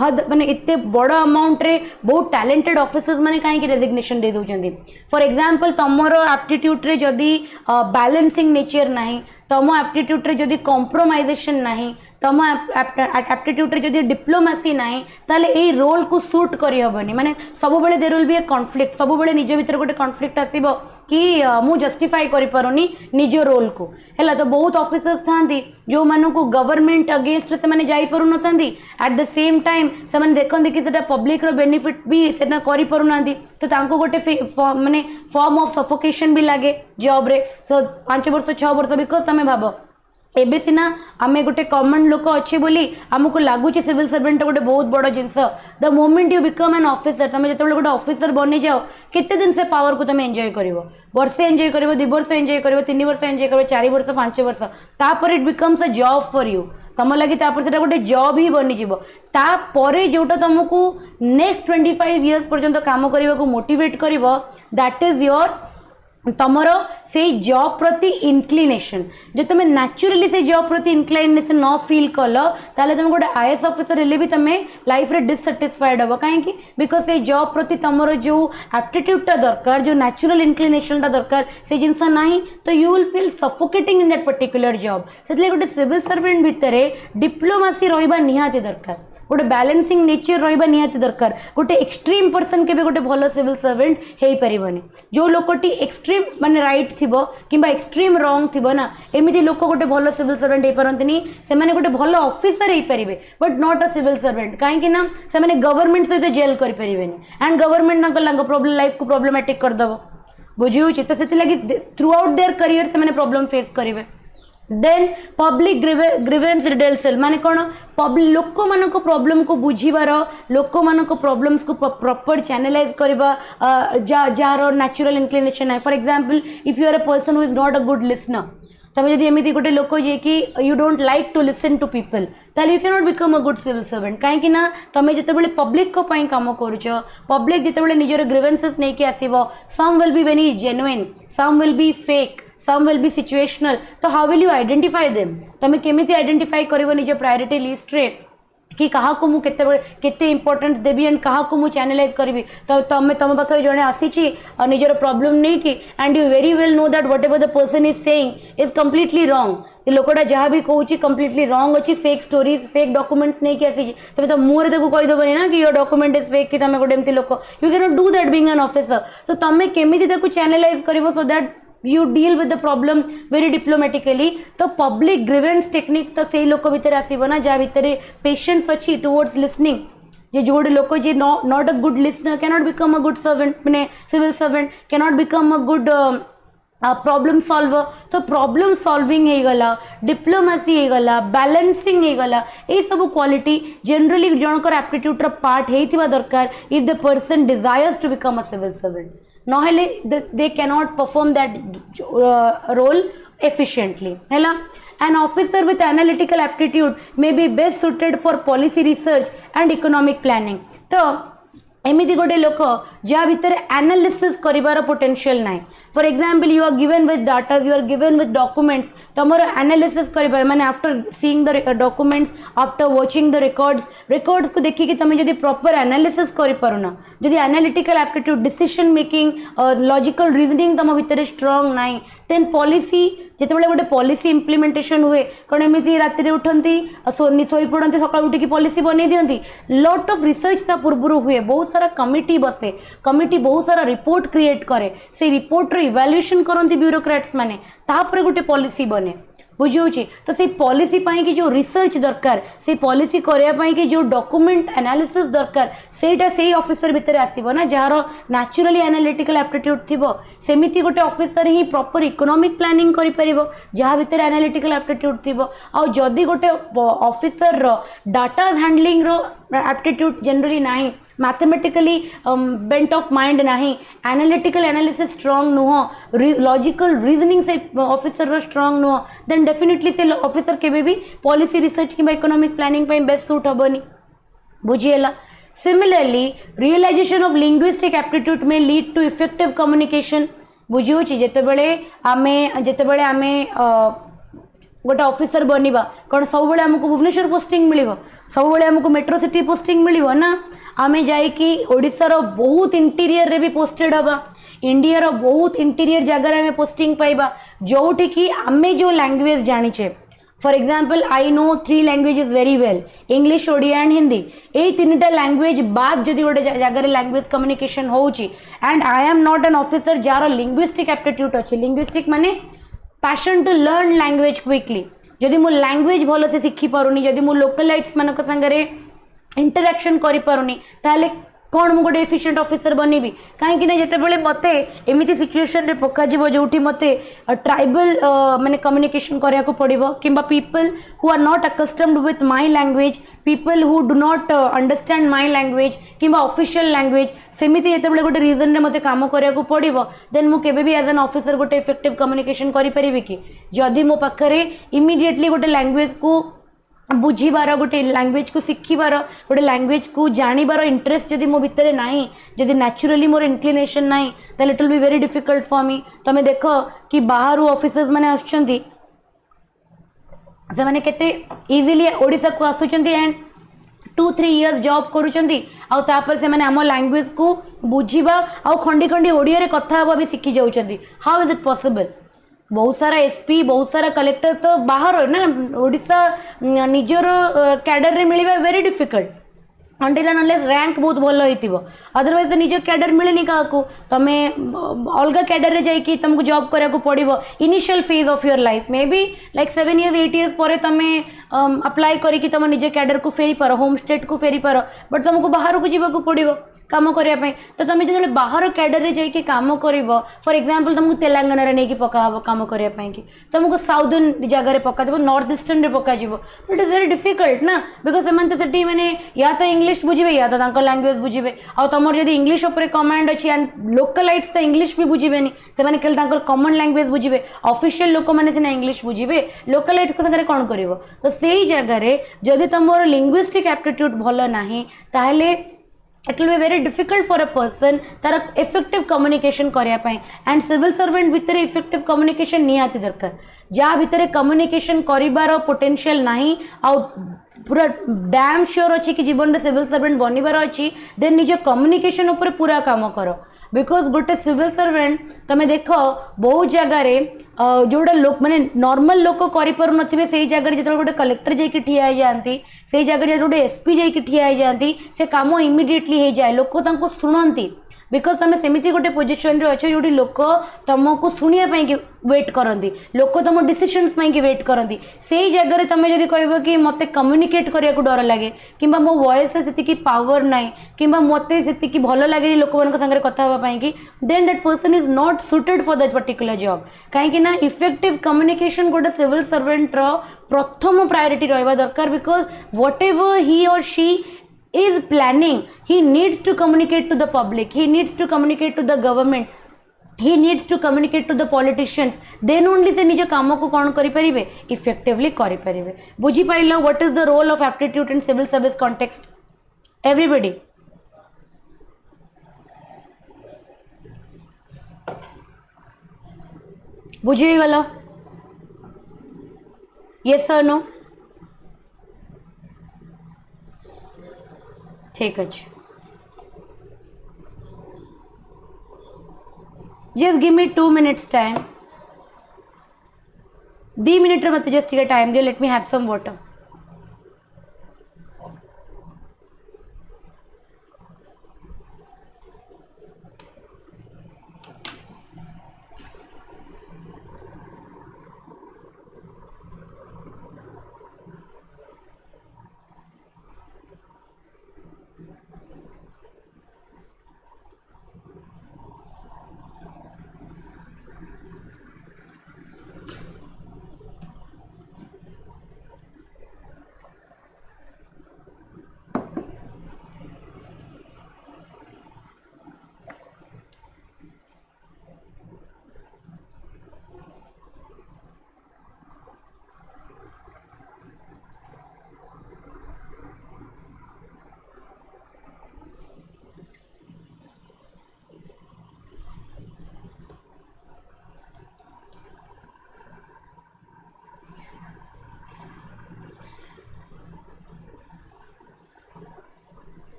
हद माने एते बड़ अमाउंट रे बहुत टैलेंटेड ऑफिसर्स माने कहीं रेजिग्नेशन दे दउचंदी फॉर एग्जांपल तमरो एप्टीट्यूड रे जदी बैलेंसिंग नेचर नाही तम एप्टीट्यूड रे जदी कॉम्प्रोमाइजेशन नाही तम एप्टीट्यूड रे जदी डिप्लोमेसी नाही ताले ए रोल को सूट करि हबनी माने सब बेले there will be a conflict सब बेले निज भीतर गोटे कॉन्फ्लिक्ट आसीबो कि मु जस्टिफाई करि पारोनी निज रोल को हैला तो बहुत ऑफिसर्स थांती जो मानू को गवर्नमेंट अगेंस्ट से माने जाई परू नथांदी एट द सेम टाइम से माने देखंदी कि सेटा पब्लिक रो बेनिफिट भी सेना करि परू नांदी तो तांको गोटे माने फॉर्म ऑफ सफोकेशन भी लागे जॉब रे सो 5 वर्ष 6 वर्ष बिकॉज तमे भाबो एबे सिना आमे गोटे कॉमन लोक अच्छे बोली आमको लगुच सिविल सर्वेंट गोटे बहुत बड़ जिनस the moment you become an officer तुम जो गोटे ऑफिसर बनी जाओ केते दिन से पावर को तुम एंजॉय करिवो वर्षे एंजॉय करिवो 2 वर्ष एंजॉय करिवो 3 वर्ष एंजॉय करिवो 4 वर्ष 5 वर्ष तापर it becomes a job for you तुम लगी सेटा गोटे जॉब ही बनी जीवो तापरे जोटा तुमको नेक्स्ट 25 इयर्स पर्यंत काम करने को मोटिवेट करिवो दैट इज योर तमर से जॉब प्रति इनक्लिनेशन जो तुम नेचुरली से जॉब प्रति इनक्लिनेशन न फील कल ताले तुम गोटे आईएएस ऑफिसर हेले भी तुम लाइफ रे डिससैटिस्फाइड हो कहीं बिकॉज से जॉब प्रति तमर जो एप्टीट्यूड टा दरकार जो नेचुरल इनक्लिनेशन टा दरकार से जिनस नाही तो you will feel suffocating in that particular job से गोटे सिविल सर्वेंट भितर डिप्लोमेसी रहिबा निहाती दरकार गोटे बैलेंसिंग नेचर रहिबा निहाती दरकार गोटे एक्सट्रीम पर्सन के गोटे भल सिविल सर्वेंट हो पारिबनी जो लोकटी एक्सट्रीम माने राइट थिबो किंबा एक्सट्रीम रॉन्ग थिबो ना एमिति लोक गोटे भल सिविल सर्वेंट हो पारंतनी से माने गोटे भल ऑफिसर हो पारिबे but not a civil servant काहे ना से माने गवर्नमेंट सहित जेल करि पारिबेनी एंड गवर्नमेंट ना प्रॉब्लम लाइफ को प्रॉब्लमेटिक कर दबो बुझी होछि तो सेति लागि थ्रू आउट देयर करियर से माने प्रॉब्लम फेस करिवे देन पब्लिक ग्रीवेंस रिडल्सल माने कौन पब्लिक लोक मान प्रॉब्लम को बुझीबार लोक मान प्रॉब्लम्स को प्रॉपर चैनलाइज करबा जार नेचुरल इनक्लिनेशन है for example if you are a person who is not a good listener तब जब एमती गोटे लोक जे कि you don't like to listen to people ताले you can not become a good civil servant कहीं ना तुम जिते पब्लिक काम करुच पब्लिक जिते निजर ग्रीवेंसेस नहीं कि आसो some will be very genuine some will be fake some will be situational तो how will you identify them तमें केमिति आइडेंटिफाई करिवो निज प्रायोरिटी लिस्ट रे कि कहा को मु केते इंपोर्टेंस देबी एंड कहा को मु चैनलाइज करबी तो तमे तम पाखरे जने आसीची निजर प्रॉब्लम नहीं कि and you very well know that whatever the person is saying is completely wrong लोकटा जहाँ भी कहूँ कंप्लीटली रॉन्ग अच्छी फेक स्टोरीज फेक डॉक्यूमेंट्स नहीं कि आसी तब तो मुहर ताको कहीदेवनी ना कि योर डॉक्यूमेंट इज फेक कि तुम गोटे एमती लोक you can not do that being an officer तो तुम केमिति ताको चैनलाइज करिवो so that you deal with the problem very diplomatically तो public grievance technique तो से लोक भीतर आसीबो ना जा भीतर पेशेंस अच्छी towards listening जे जो गोटे लोक जे not a good listener cannot become a good servant मैंने civil servant cannot become a good problem solver तो प्रॉब्लम सॉल्विंग हो गला डिप्लोमेसी हो गला बैलेंसिंग हो गला ये सब क्वालिटी जनरली जनकर एप्टीट्यूड पार्ट होइतिबा दरकार if the person desires to become a civil servant नहेले they cannot perform that role efficiently hela an officer with analytical aptitude may be best suited for policy research and economic planning तो एमिति गोटे लोक जहाँ भितर एनालिसिस करिवार पोटेंशियल नाइ for example you are given with data you are given with documents तुमर एनालिसिस करिवार माने after seeing the documents after watching the records को देखि कि तमे जदि प्रॉपर एनालिसिस करि पारुना जदि analytical aptitude decision making logical reasoning तम भितर स्ट्रांग नाइ देन पॉलिसी जितेबाला गोटे पॉलिसी इम्प्लीमेंटेशन हुए कौन एमती राति उठती शोई पड़ती सका उठिकी पॉलिसी बन दिखती लॉट ऑफ रिसर्च ता पूर्व हुए बहुत सारा कमिटी बसे कमिटी बहुत सारा रिपोर्ट क्रिएट करे से रिपोर्टर इवैल्यूएशन करती ब्यूरोक्रेट्स माने तापर गोटे पॉलिसी बने बुझे तो से पॉलिसी की जो रिसर्च दरकार से पॉलिसी करने की जो डॉक्यूमेंट एनालिसिस दरकार सेटा से ऑफिसर भितर आसीबो ना जार नेचुरली एनालिटिकल एप्टीट्यूड थिबो सेमिति गोटे ऑफिसर ही प्रॉपर इकोनॉमिक प्लानिंग करि परिबो जहाँ भितर एनालिटिकल एप्टीट्यूड थिबो आ जदी गोटे ऑफिसर रो डाटा हैंडलिंग रो एप्टीट्यूड जनरली नाही मैथमेटिकली बेंट ऑफ माइंड नहीं एनालिटिकल एनालिसिस स्ट्रांग नुह लॉजिकल रीजनिंग से ऑफिसर रो स्ट्रांग नुह देन डेफिनेटली से ऑफिसर केबे भी पॉलिसी रिसर्च कि इकोनॉमिक प्लानिंग पे बेस्ट सूट हबनी बुझीला similarly realization of linguistic aptitude may lead to effective communication बुझी जेतेबेले आमे गोटे ऑफिसर बनवा कौन सब बड़े आमको भुवनेश्वर पोस्टिंग मिल सब बड़े आमको मेट्रो सिटी पोस्टिंग मिल ना आमे जाइकी ओडिशार बहुत इंटीरियर रे भी पोस्टेड हवा इंडिया बहुत इंटीरियर जगह आम पोस्टिंग पाइबा जोठी कि आमे जो लैंग्वेज जानिचे for example I know 3 languages very well English Odia and Hindi यही 3टा लैंग्वेज बाद जदि गोटे जगह लैंग्वेज कम्युनिकेशन होची and I am not an officer जार लिंग्विस्टिक एप्टीट्यूड अच्छे लिंग्विस्टिक माने passion to learn language quickly जदि मो लैंग्वेज भल से शिखी पारुनी जदि मो लोकलाइट्स मानक संगरे इंटरैक्शन करि पारुनी ताले कौन मु गोटे एफिशिएंट ऑफिसर बनबी कहीं ना जितेबाला मत एमती सिचुएशन रे पकाजिब जो मत ट्राइबल माने कम्युनिकेशन करिया को पड़िबो किंबा people who are not accustomed with my language people who do not understand my language किंबा ऑफिशियल लैंग्वेज सेमिति जितेबाला गोटे रीजन रे मते काम करिया को पड़िबो देन मु केबे भी एज एन ऑफिसर गोटे इफेक्टिव कम्युनिकेशन करि परिबि कि जदि मो पाखरे इमीडिएटली गोटे लैंग्वेज को बुझीबार गोटे लैंग्वेज को शिखिबार गोटे लैंग्वेज को जानिबार इंटरेस्ट जदि मो भितर नाही जदि नेचुरली मोर इंक्लिनेशन नाही ताले it will be very difficult for me तमे देखो कि बाहर ऑफिसर्स माने आछंती से माने केते इजीली ओडिसा को आसुचंती एंड 2-3 इयर्स जॉब करूचंती आ तापर से माने आम लैंग्वेज को बुझीबा आ खंडी खंडी ओडिया रे कथा हबा भी शिखि जाउचंती हाउ इज इट पॉसिबल बहुत सारा एसपी बहुत सारा कलेक्टर तो बाहर ना ओडिशा निजर कैडर रे मिलवा very difficult until unless rank बहुत भल होइतिबो अदरवाइज तो निज कैडर मिलेनी काकू तमे अलग कैडर रे जाइकी तुमको जॉब करिया को पड़िबो initial phase of your life maybe like 7 years 8 years पर तमे अप्लाई करिकी तुम निज कैडर को फेरी पार होम स्टेट को फेरी पार बट तुमको बाहर को जीवा को पड़िबो काम करने तो तुम जो बाहर कैडर रे जाइए काम कर फॉर एग्जांपल तुमको तेलंगाना रे नहीं पका काम करने की तुमको साउदर्न जगह पका नॉर्थ ईस्टर्न रे पका इट इज वेरी डिफिकल्ट ना बिकज से मैंने या तो इंग्लिश बुझे या तो लैंग्वेज बुझे आ तुम जब इंग्लिश उपर कमांड अच्छी एंड लोकलाइट्स तो इंग्लिश भी बुझे से कॉमन लैंग्वेज बुझे ऑफिशियल लोक मैंने सीना इंग्लिश बुझे लोकलाइट्स सागर कौन कर तो से जगह जदि तुम लिंग्विस्टिक एप्टीट्यूड भल ना ताहले it will be very difficult for a person तार effective communication करिया पाए and civil servant भितर effective communication निहाती दरकार जहाँ भितर communication करिबार potential नहीं आउ पूरा डैम श्योर अच्छी कि जीवन में सिविल सर्वेंट बनबार अच्छी देन निज कम्युनिकेशन ऊपर पूरा काम कर बिकज गोटे सिविल सर्वेंट तमें देख बहुत जगार जोड़ा लोक माने नॉर्मल लोक करें से जगह जो गोटे कलेक्टर जाकि ठिया जाती से जगह जो गोटे एसपी जाकि ठिया जाती से काम इमिडिएटली हो जाए लोक शुणती बिकज तुम सेमती गोटे पोजिशन रे अच्छे जो लोक तुमको शुणापी वेट करती लोक तुम डिसीजन्स की वेट करती से जगह तुम जब कह कि मत कम्युनिकेट करने को डर लगे कि मो वॉइस से पावर ना कि मत से भल लगे लोक मान सागर कथा कि then that person is not suited for that particular job कहीं इफेक्टिव कम्युनिकेशन गोटे सिविल सर्वेंट प्रथम प्रायोरिटी रहा दरकार बिकज व्हाट एवर ही और she is planning, he needs to communicate to the public, he needs to communicate to the government, he needs to communicate to the politicians, then only se nijo काम को कौन करि परिबे effectively करि परिबे बुझी pilo what is the role of aptitude in civil service context everybody बुझी गलो yes or no ठीक अच्छे just give me 2 minutes time 2 minute मत जस्ट टाइम दियो let me have some water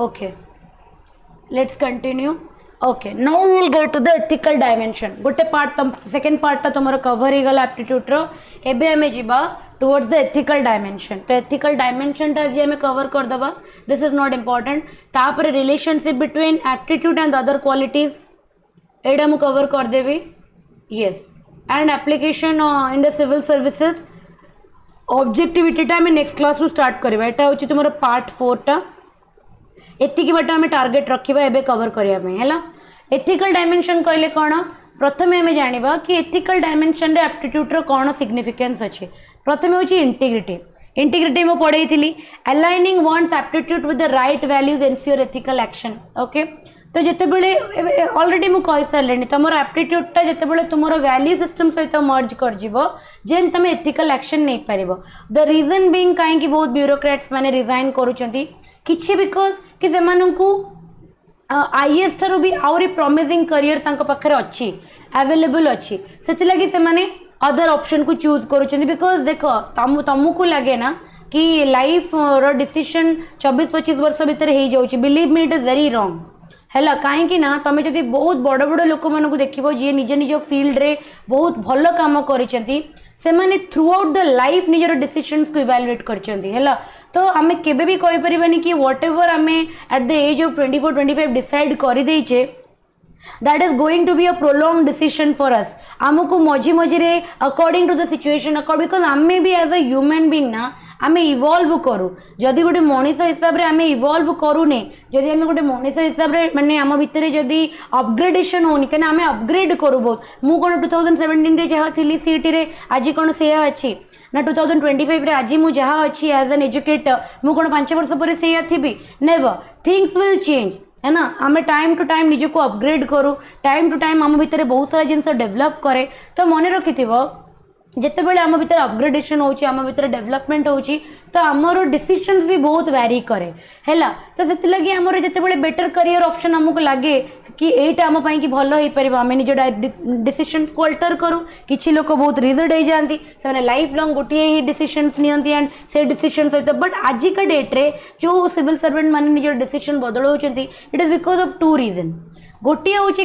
okay let's continue okay now we will go to the ethical dimension गोटे पार्ट सेकेंड पार्ट तुम कवर हो गला एप्टीट्यूड रो एबे हमें जीवा टुवर्ड्स द एथिकल डायमेंशन तो एथिकल डायमेंशन टा जे हमें कवर कर दबा दिस इज नॉट इंपॉर्टेंट तापर relationship between aptitude and other qualities एडा मु कवर कर देबी yes and application in the civil services objectivity टा हमें नेक्स्ट क्लास रू स्टार्ट करबा एटा होची तुमरो पार्ट 4 टा एतिकी बाट आम टार्गेट रखा एवं कवर करने एथिकल डायमेंशन कहले कौन प्रथम आम जाना कि एथिकल डायमेंशन रे एप्टीट्यूड कौन सिग्निफिकेंस अच्छे प्रथम हूँ इंटीग्रिटी इंटीग्रिटी मैं पढ़ाई थी aligning one's aptitude with the right values ensure ethical action okay तो जिते बड़े ऑलरेडी मुझे कही सारे तुम एप्टीट्यूडटा जिते बड़े तुम वैल्यू सिस्टम सहित मर्ज कर जेन तुम एथिकल एक्शन नहीं पार द रीजन बीइंग कहीं बहुत ब्यूरोक्रेट्स मैंने रिजाइन करुँच किछि बिकज कि से आईएएस ठारू भी आउरी प्रॉमिसिंग करियर तांको पाखरे अच्छी अवेलेबल अच्छी से लगी से माने अदर ऑप्शन को चूज करुँच बिकज देख तुमको लगे ना कि लाइफ रो डिसीजन 24-25 वर्ष भितर हो जाऊँ believe me it is very wrong है कहीं ना तुम जब बहुत बड़ बड़ लोक मानक देख जी निज निज फील्ड रे बहुत भल काम कर थ्रू आउट द लाइफ निजर डिसीजन्स को इवालुएट कर तो आम केबे भी कहि परिबानी कि व्हाट एवर आम at the age of 24-25 decide कर देचे that is going to be a prolong decision for us आमको मझी मझे according to the situation because आम भी एज अ ह्यूमन बीइंग ना आम इवॉल्व करूँ जदि गोटे मनीष हिसाब से आम इवॉल्व करूने जदि आम गोटे मनीष हिसाब से माने आम भितर जदि अपग्रेडेशन होनी कहीं आम अपग्रेड करूँ बहुत मु कौन 2017 जहाँ थी सीटी रे आज कौन से अच्छी ना 2025 रे आज मुझे अच्छी एज एन एजुकेटर मु कौन 5 वर्ष पर से थी नेवर थिंग्स विल चेंज है ना आम टाइम टू टाइम निज को अपग्रेड करूँ टाइम टू टाइम आम भितर बहुत सारा जिन डेभलप करे तो मन रखि जितेबाला आम भर अपग्रेडेशन होची आम भर डेवलपमेंट होची तो आमर डिसीजंस भी बहुत वैरी करे हैला तो से लगी आमर जितेबाला बेटर करियर ऑप्शन आमको लगे कि एटा आम कि भल हो पार आम निज डिसीजन को अल्टर करूँ किसी लोग बहुत रिजिड हो जाती से लाइफ लॉन्ग गोटे ही डिसीजंस नियंती एंड से डिसीजन सहित बट आजिका डेट्रे जो सिविल सर्वेंट मैंने निज डिसीजन बदलाउं it is because of two reason गोटे हूँ कि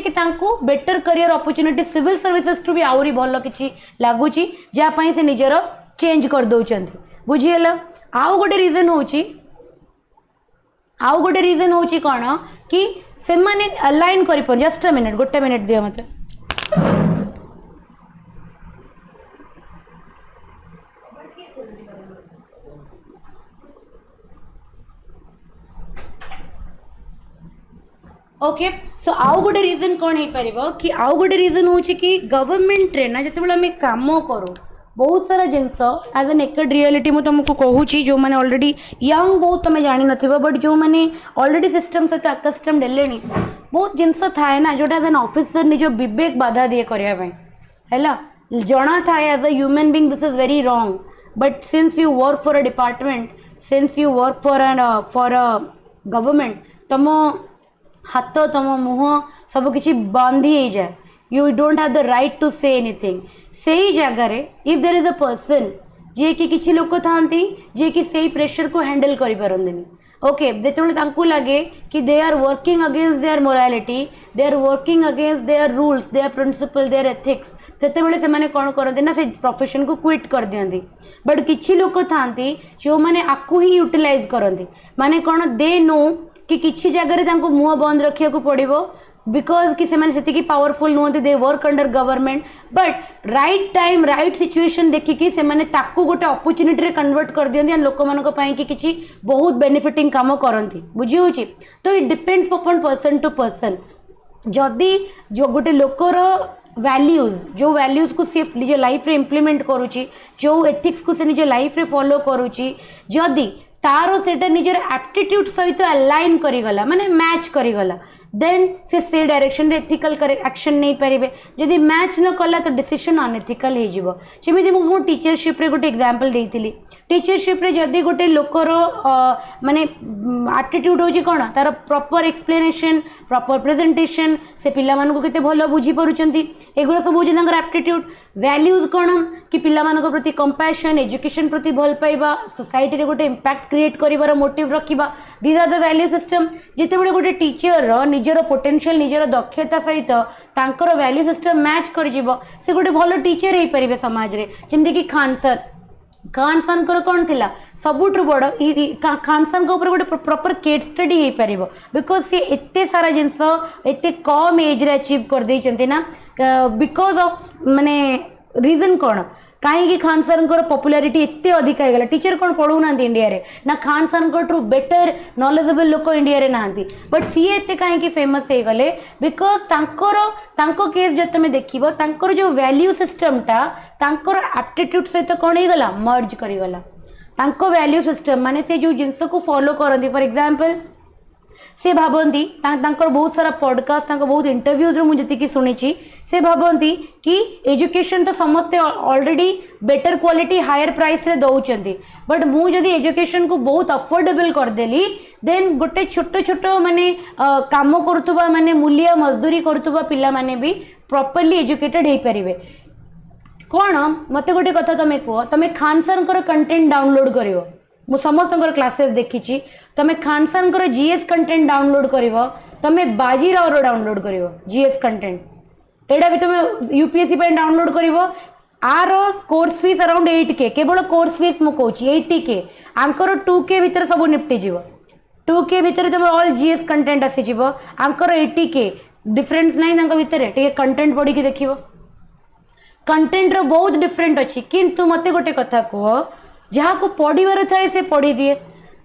better career opportunity civil services टू भी आहरी भल कि लगुच जहाँपाई से निजर चेंज कर दौरान बुझीगला आउ गोटे रीजन हूँ कौन कि से माने अलाइन कर जस्ट अ मिनिट गोटे मिनिट दियो मत ओके सो आउ गोटे रीजन कौन हो पार कि आउ गोटे रीजन हूँ कि गवर्नमेंट रे ना जिते आम कम करूँ बहुत सारा जिनस एज एन एकड रियलिटी मुझे तुमको कहूँ जो मैंने ऑलरेडी यंग बहुत तुम जान न बट जो मैंने ऑलरेडी सिस्टम सहित अकस्टम्ड हेले बहुत जिनस थाए ना जोटा एज एन ऑफिसर निज विवेक बाधा दिए करने है जना थाए as a human being this is very wrong but since you work for a department since you work for a government तुम हाथ तुम मुह सब किसी बांधी हो जाए you don't have the right to say anything से ही जगार if there is a person जी कि किसी लोक था जी कि से प्रेशर को हैंडल करि पारंदिनी ओके जो लगे कि they are working against their morality they are working against their rules their principle their ethics जिते बड़े से कौन करते ना से प्रोफेशन को क्विट कर दियंती बट किसी लोक था जो मैंने आपको ही यूटिलाइज करती माने कौन दे नो कि किसी जगह मुँह बंद रखा पड़ो बिकॉज कि से पावरफुल नुहति they work under government but right time right situation देखिकी से गोटे अपॉर्चुनिटी कन्वर्ट कर दियंती एंड लोक मानक पई कि किसी बहुत बेनिफिटिंग काम करती बुझी होची तो it depends upon person to person जदि जो गोटे लोकर वैल्यूज जो वैल्यूज को सी निज लाइफ रे इम्प्लीमेंट करुच्ची जो एथिक्स को से निज लाइफ रे फॉलो करुच्ची जदि तार सेटा निजर एप्टीट्यूड सहित अलाइन करिगला माने मैच करिगला देन से डायरेक्शन रे एथिकल एक्शन नहीं पारे जदि मैच न कला तो डिसीजन अनएथिकल हो जिवो जेमिति मु टीचरशिप रे गोटे एग्जांपल देइथिली टीचरशिप रे जदि गोटे लोकर माने एटीट्यूड होची कोन तार प्रॉपर एक्सप्लेनेशन प्रॉपर प्रेजेंटेशन से पिला मानको को केते भलो बुझी परुचंती एगुरा सब होची तांकर एप्टीट्यूड वैल्यूज कोन कि पिला मानको प्रति कंपैशन एजुकेशन प्रति भल पाइबा सोसाइटी रे गोटे इंपैक्ट क्रिएट करिवार मोटिव रखिबा these are the value system जिते बड़े गोटे टीचर निजर पोटेंशियल निजर दक्षता सहित तांकर वैल्यू सिस्टम मैच कर जीवो से गोटे भलो टीचर हो पारे समाज रे जेमति कि खान सर कौन थिला सबुठ बड़ खान सर गोटे प्रॉपर केस स्टडी हो पार बिकॉज सी एते सारा जिनस एते कम एज रे अचीव कर देइचंती ना बिकॉज ऑफ माने रीजन कौन कहीं खान सर पॉपुलैरिटी एते अधिक हो गला टीचर कौन पढ़ाऊना इंडिया रे ना खान सर बेटर नॉलेजेबल लोक इंडिया रे ना बट सी एते कहीं फेमस हो गले बिकॉज तांको केस जो तुम देखिबो तांकर जो वैल्यू सिस्टम टा तांकर एप्टीट्यूड सहित कौन हो गला मर्ज करिगला तांको वैल्यू सिस्टम माने से जो जिनस को फॉलो करती फॉर एग्जांपल से भावती बहुत सारा पॉडकास्ट बहुत इंटरव्यूज मुझे शुणी से भावती कि एजुकेशन तो समस्ते already better quality higher price रे दौरान बट मुझे एजुकेशन को बहुत अफोर्डेबल करदेली देन गोटे छोट छोट माने काम करुवा माने मूल्य मजदूरी करुवा पिला माने भी प्रॉपर्ली एजुकेटेड हो पारे कौन मत गोटे कथा तुम्हें कह तुम्हें खान सर कंटेंट डाउनलोड कर मु समस्त क्लासेस देखी तुम Khan sir GS content download कर तुम बाजीराव डाउनलोड कर जीएस कंटेंट एटा भी तुम यूपीएससी डाउनलोड कर आर कोर्स फीस अराउंड 8K केवल कोर्स फीस मुझे 80K आंकर 2K भितर सब निपटी जीव 2K भितर तुम ऑल जीएस कंटेंट आसीज आंकर 80K डिफरेन्स ना भितर टे कंटेंट पढ़ी देख कंटेंट रो बहुत डिफरेंट अच्छी किंतु मत गोटे कथा कह जहाँ को पढ़ार थाए से पढ़ी दिए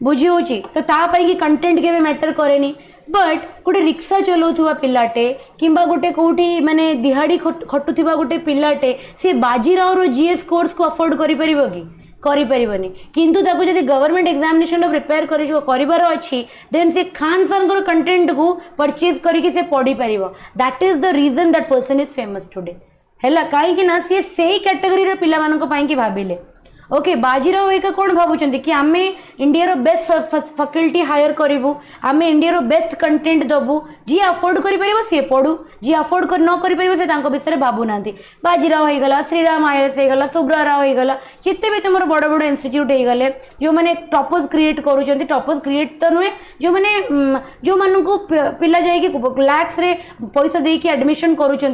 बुझी हो तो तापाई कि कंटेंट के मैटर करे बट गोटे रिक्शा चलाऊा पिलाटे किंबा गोटे कौटी माने दिहाड़ी खटुवा गोटे पिलाटे सी बाजीराव जीएस कोर्स को अफोर्ड करें किंतु ताको जदि गवर्नमेंट एग्जामिनेशन प्रिपेयर कर अच्छी देन से खान सर कंटेंट को परचेज करके से पढ़ी पार that is the reason that person is famous today है कहीं ना सी से कैटेगरी पिला भाविले ओके बाजीराव एक कौन भावुं कि आम इंडिया बेस्ट फैकल्टी हायर करूँ आम इंडिया बेस्ट कंटेंट दबू जी अफोर्ड कर सी पढ़ू जी अफोर्ड कर न कर विषय भावुना बाजीराव होगला श्रीराम आईएएस होगला सुब्रा राव होगला जिते भी तुम बड़ बड़ इंस्टीट्यूट हो गले जो मैंने टॉपर्स क्रिएट करुँच टॉपर्स क्रिएट तो नुहे जो मैंने जो मानू पिला जाकि लैक्स रे पैसा देकी एडमिशन करुँच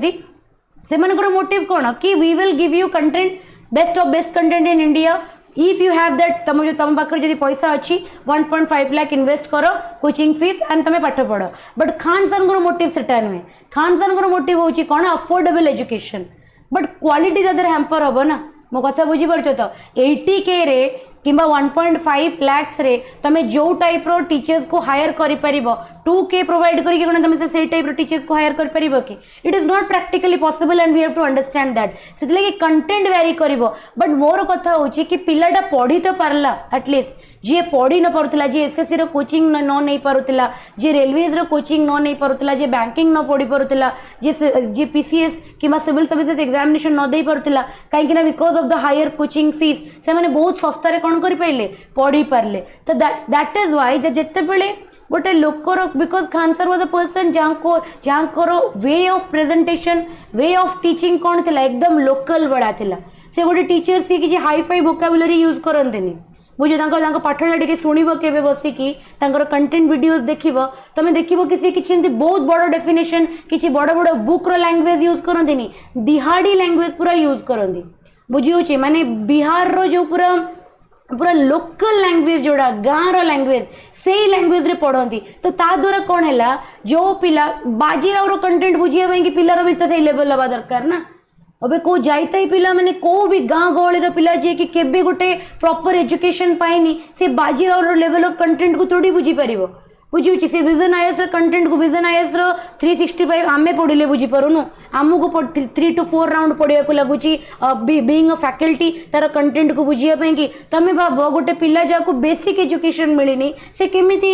से मोटिव कौन कि we will give you content best of best content in India if you have that तुम पाखे जब पैसा अच्छी 1.5 लाख इन्वेस्ट करो कोचिंग फीस एंड तुम्हें पाठ पढ़ बट खान सर मोटिव सेटा नुहे खान सर मोटिव हूँ कौन affordable education but quality Tadar hamper हम ना मो कथा बुझीपार तो 80K रे किंबा 1.5 लाख्स रे तमे जो टाइप रो टीचर्स को हायर करि परिबो 2K प्रोवाइड करी कोन तमे से टाइप रो टीचर्स को हायर करि परिबो कि it is not practically possible and we have to understand that सेतले कि कंटेंट वेरी करिवो बट मोर कथा होची कि पिलाटा पढ़ी तो पारला एटलीस्ट जे पढ़ी न पारुतला जे एसएससी रो कोचिंग न नहीं पारुतला जे रेलवेज रो कोचिंग न नहीं पारुतला जे बैंकिंग न पढ़ी पारुतला जे पीसीएस किंबा सिविल सर्विसेज एग्जामिनेशन न दे पारुतला काहे कि because of the higher coaching fees से माने बहुत सस्ता रे कोन करि पाइले पढ़ी पारले तो दैट इज व्हाई जेते बेले गोटे लोकर because Khan sir was a person जहाँ way of presentation way of teaching कौन थिला एकदम लोकल बड़ा थिला से गोटे टीचर सी कि हाई फाई वोकाबुलरी यूज करंतिनी बुझे पाठटा टे शुणव के बसिकी कंटेंट वीडियोस देखिबो तमे देखिबो कि सी किछि बहुत बड़ डेफिनेशन किछि बड़ बड़ बुक रो लैंग्वेज यूज करंतिनी दिहाड़ी लैंग्वेज पूरा यूज करंती बुझी होछि माने बिहार रो जो पूरा पूरा लोकल लैंग्वेज जोड़ा गाँव रो लैंग्वेज से लैंग्वेज रे पढ़ती तो ता द्वारा कौन है जो पिला बाजीराव रो कंटेंट बुझिया कि पिलार भी तो से लेवल हवा दरकार ना अबे को जाइता ही पिला माने को भी गाँ गहली रो पिला जे कि केबे गोटे प्रॉपर एजुकेशन पाइनी से बाजीराव रो लेवल ऑफ कंटेंट को थोड़ी बुझी परिबो बुझी से विजन आईएएस कंटेंट को विजन आईएएस 365 आमे पढ़ले बुझी पारुनु आमको 3 to 4 राउंड पढ़िया को लगुच बीइंग अ फैकल्टी तार कंटेंट को बुझिया कि तमें भाव गोटे पिला जाको बेसिक एजुकेशन मिलनी से केमिति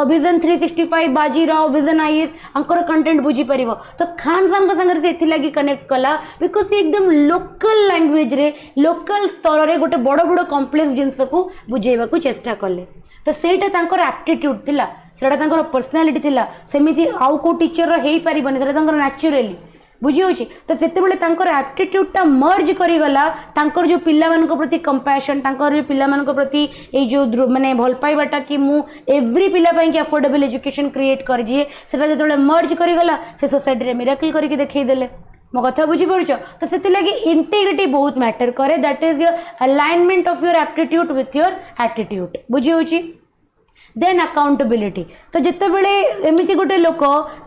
विजन 365 बाजीराव विजन आईएएस अंकर कंटेंट बुझी परिबो तो खान सर संगे से एथिलागी कनेक्ट कला बिकॉज से एकदम लोकल लैंग्वेज रे लोकल स्तर रे गोटे बड़ बड़ कॉम्प्लेक्स जिनस को बुझेबा को चेष्टा कले तो सेटा तांकर एप्टीट्यूड थिला सेटा तांकर पर्सनालिटी थिला सेमिति आउ को टीचर रो हेई परिबनी सेटा तांकर नेचुरली बुझी होची तो सेते बेले तांकर एप्टीट्यूडटा मर्ज करी गला तांकर जो पिल्ला मानक प्रति कंपैशन तांकर जो पिल्ला मानक प्रति ए जो माने भल पाइबाटा कि मु एवरी पिल्ला पई कि अफोर्डेबल एजुकेशन क्रिएट कर जिए सेटा जेतले मर्ज करी गला से सोसाइटी रे मिरेकल करके देखै देले मो कथा बुझी पारुछ तो से लगी इंटीग्रिटी बहुत मैटर करे that is your alignment of your aptitude with your attitude बुझी होची देन अकाउंटेबिलिटी तो जिते बड़े एमती गोटे लोक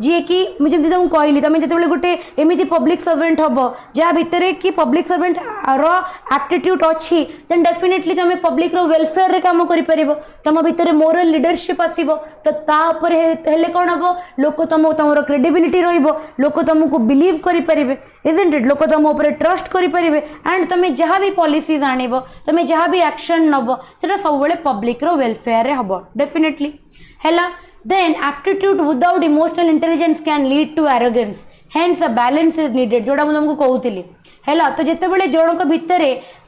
जी कि मुझे तुमको कहली तुम जो गोटे एमती पब्लिक सर्वेंट हम जहाँ भितर कि पब्लिक सर्वेंट रो एप्टीट्यूड अच्छी देन डेफिनेटली तुम पब्लिक रो वेलफेयर रे काम कर तुम भितर मोरल लीडरशिप आसो तो तापर हेले कौन हम लोक तुम तुम क्रेडिबिलिटी रोक तुमको बिलीव करें इजंट इट लोक तुम उपर ट्रस्ट करें एंड तुम्हें जहाँ भी पॉलिसीज आनिब तुम्हें जहाँ भी एक्शन नब से सब पब्लिक रो वेलफेयर रे हम डेफिनेटली हैला then aptitude without emotional intelligence can lead to arrogance hence a balance is needed जोड़ा मुझे तुमको कहूली है तो जिते बड़े जनक भितर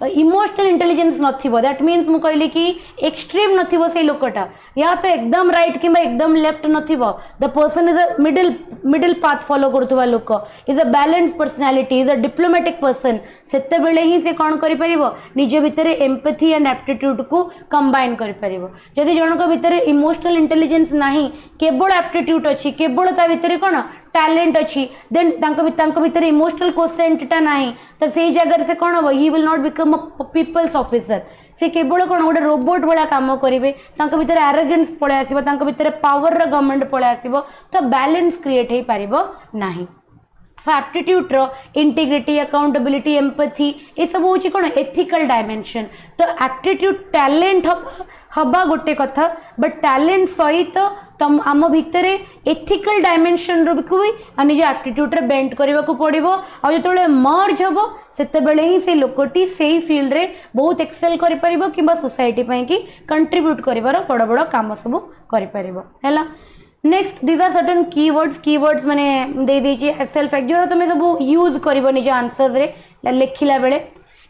इमोशनल इंटेलिजेंस नथिबो दैट मीन्स मु कहली कि एक्सट्रीम नथिबो से लोकटा या तो एकदम राइट किंबा एकदम लेफ्ट नथिबो the person is a middle path follow करथुवा लोक is a balance personality is a diplomatic person सेते बेले ही से कोन करि परिबो निज भितर एम्पैथी एंड एप्टीट्यूड को कंबाइन करि परिबो जदि जनक भितर इमोशनल इंटेलिजेंस नाही केवल एप्टीट्यूड अछि केवल ता भितर कोन टैलेंट अच्छी देन भितर इमोशनल कोसेंटा नाही तो से जगह से कौन हम he will not become a people's officer से केवल कौन गोटे रोबोट भाया काम करेंगे भितर एरोगेंस पळै आसीबो भितर पावर रो गवर्नमेंट पळै आसीबो तो बैलेंस क्रिएट हो पारिबो नाही सो एप्टीट्यूड रो इंटीग्रिटी अकाउंटेबिलिटी एम्पैथी ये सब हूँ कौन एथिकल डायमेंशन तो एप्टीट्यूड टैलेंट हवा गोटे कथा बट टैलेंट सहित तम आम भितर एथिकल डायमेंशन रो भी निज एप्टीट्यूड रे बेंड करने को पड़ो आ जो मर्ज हम से ही से लोकटी से फील्ड रे बहुत एक्सेल कर कि सोसाइटी कि कंट्रीब्यूट कर बड़ बड़ काम सब कर। Next this are certain keywords माने दे देछि सेल्फ एक्ट जो तुम सब यूज करबो निज आंसर्स रे लिखिला बेले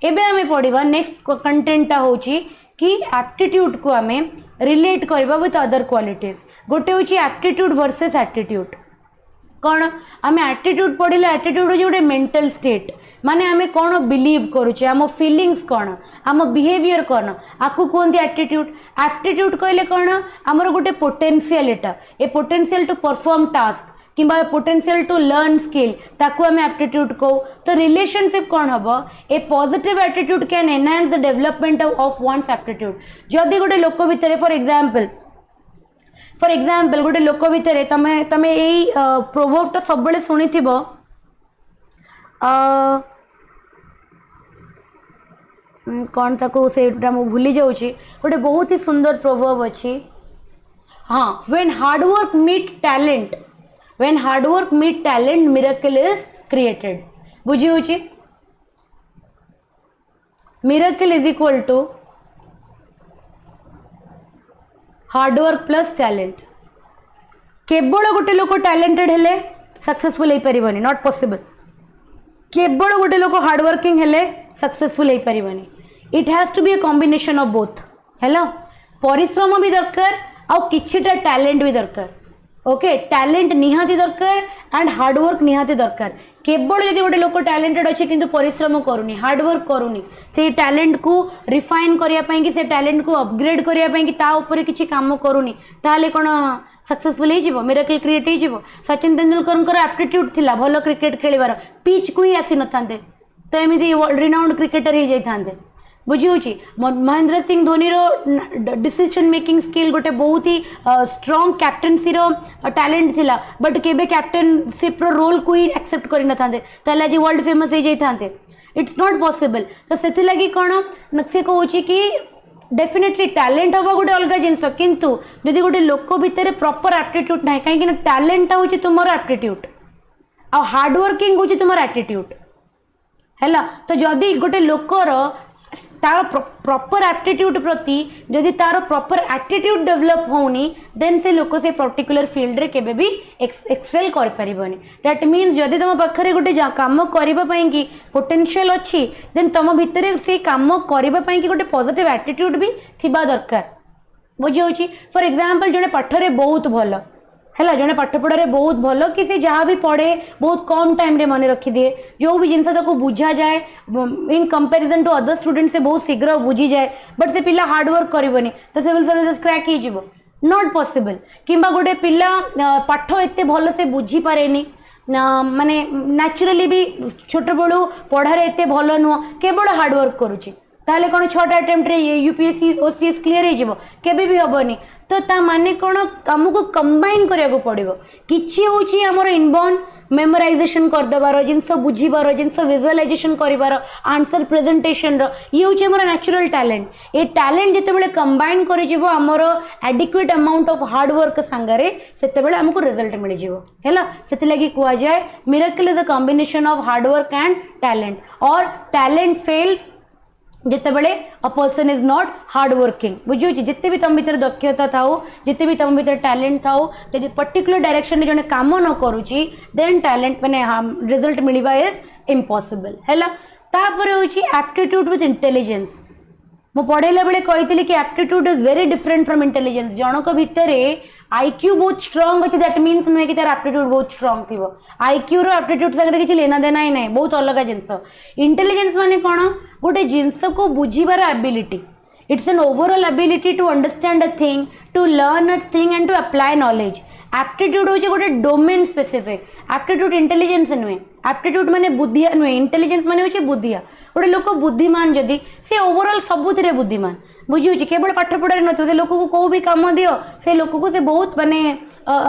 एबे हमें पढ़िबा नेक्स्ट कंटेंटटा होची कि एप्टीट्यूड को हमें रिलेट करबा विथ अदर क्वालिटीज गोटे होची एप्टीट्यूड वर्सेस एटीट्यूड कौन आम एटीट्यूड पढ़ले एटीट्यूड हो गोटे मेंटल स्टेट माने आम कौन बिलीव करुचे आम फीलिंग्स कौन आम बिहेवियर कौन आपको कहते एटीट्यूड एप्टीट्यूड कहले कौन आमर गोटे पोटेंशियल एटा a potential to perform task किंबा पोटेंशियल टू लर्न स्किल ताकू आम एप्टीट्यूड को तो रिलेशनशिप कौन हम a positive attitude can enhance the development of one's aptitude जदि गोटे लोक भितर फॉर एग्जांपल गोटे लोक भितर तमे तमे एई प्रोवर्ब तो सब बेले सुनी थिबो कौन ताको सेटा मु भूली जाउची गोटे बहुत ही सुंदर प्रोवर्ब अछि हाँ when hard work meet talent miracle is created बुझी होची miracle is equal to hard work plus talent केवल गोटे लोक टैलेंटेड हेले सक्सेसफुल हो पारिबनी नॉट पॉसिबल केवल गोटे लोक हार्ड वर्किंग हेले सक्सेसफुल हो पारिबनी it has to be a combination of both हैला परिश्रम भी दरकार आउ किछिटा टैलेंट भी दरकार ओके टैलेंट निहाती दरकार एंड हार्डवर्क निहाती दरकार केवल यदि गोटे लोक टैलेंटेड अच्छे किंतु परिश्रम करूनी हार्डवर्क करूनी से टैलेंट को रिफाइन करने कि से टैलेंट को अपग्रेड करने ता ऊपर किसी काम करूनी ताले कौन सक्सेसफुल हो मिरेकल क्रिएट हो सचिन तेंदुलकर एप्टीट्यूड थिला भल क्रिकेट खेलिबार पिच को ही आसी नथांते तो एमती रिनाउंड क्रिकेटर हो जाते बुझी होची महेंद्र सिंह धोनी रो डिसीजन मेकिंग स्किल गोटे बहुत ही स्ट्रॉन्ग कैप्टेनसी रो टैलेंट थिला बट केबे कैप्टेनशिप रो रोल को ही एक्सेप्ट करि न थांते ताले आज वर्ल्ड फेमस हो जाई थांते इट्स नॉट पॉसिबल तो सेति लगी कोन नक्से को होची कि डेफिनेटली टैलेंट हवा गोटे अलग जिनस किंतु यदि गोटे लोक भितर प्रॉपर एप्टीट्यूड ना कहीं टैलेंट होची तुमर एप्टीट्यूड आ हार्ड वर्किंग होची तुमर एटीट्यूड हैला तो जदि गोटे लोकर तार प्रॉपर एप्टीट्यूड प्रति जदि तार प्रॉपर एटीट्यूड डेवलप होनी देन से लोक से पर्टिकुलर फील्ड रे केबे भी एक्सेल कर परिबनी दैट मीन्स जदि तुम पाखरे गोटे काम करबा पई कि पोटेंशियल अच्छी देन तुम भितर से काम करबा पई कि गोटे पॉजिटिव एटीट्यूड भी थिबा दरकार बुझी होची फॉर एग्जांपल जने पाठरे बहुत भलो है जड़े पाठ पढ़ारे बहुत भल कि से जहाँ भी पढ़े बहुत कम टाइम रे मन रखी दिए जो भी जिनस बुझा जाए in comparison to other student से बहुत शीघ्र बुझी जाए बट से पिला हार्डवर्क करबनी तो से क्रैक हो नॉट पॉसिबल किंबा गोटे पिला पाठ एत भल से बुझी पारे माने नेचुरली भी छोट बड़ू पढ़ारे एत भल नुह केवल हार्डवर्क करुच्ची ताले कौन 6टा अटेम्प्ट रे यूपीएससी ओसीएस क्लियर हो केबे भी हबनी तो ता माने कौन आमको कंबाइन करिया पड़ो किछि होची हमर इनबॉर्न मेमोराइजेशन करदेबार जिनस बुझीबार जिनस विजुअलाइजेशन करिबार आंसर प्रेजेंटेशन रो ये होची हमर नेचुरल टैलेंट ए टैलेंट जते बेले कंबाइन करि जिवो हमर adequate amount of hard work संगरे सेते बेले हमको रिजल्ट मिल जिवो हैला सेते लागि कुआ जाय miracle is a combination of hard work and talent और टैलेंट फेल्स जिते बड़े a person is not hard working बुझे जिते भी तुम भीतर दक्षता था जिते भी तुम भीतर टैलेंट था जब पर्टिकुलर डायरेक्शन में जने काम न करुची देन टैलेंट माने रिजल्ट मिलवा इज इम्पॉसिबल हैला तापर होची एप्टीट्यूड विथ इंटेलिजेंस मु पढ़ेला बेले कही कि aptitude is very different from intelligence जनक भितर आईक्यू बहुत स्ट्रांग अच्छे दैट मीन्स नुहे कि तार एप्टीट्यूड बहुत स्ट्रांग थी आईक्यू रो एप्टीट्यूड संगे किसी लेना देना ही नहीं बहुत अलग जिनस इंटेलिजेंस माने कौन गोटे जिनस को बुझीबार ability it's an overall ability to understand a thing to learn a thing and to apply knowledge aptitude होची गोटे डोमेन स्पेसिफिक एप्टीट्यूड इंटेलिजेंस नुहे एप्टीट्यूड माने बुद्धिया नुहे इंटेलिजेंस माने होची बुद्धिया गोटे लोक बुद्धिमान जदि से ओवरऑल सबुथिरे बुद्धिमान बुझी केवल पाठ पढ़ारे न लोक को कौ भी कम दियो से लोक को से बहुत माने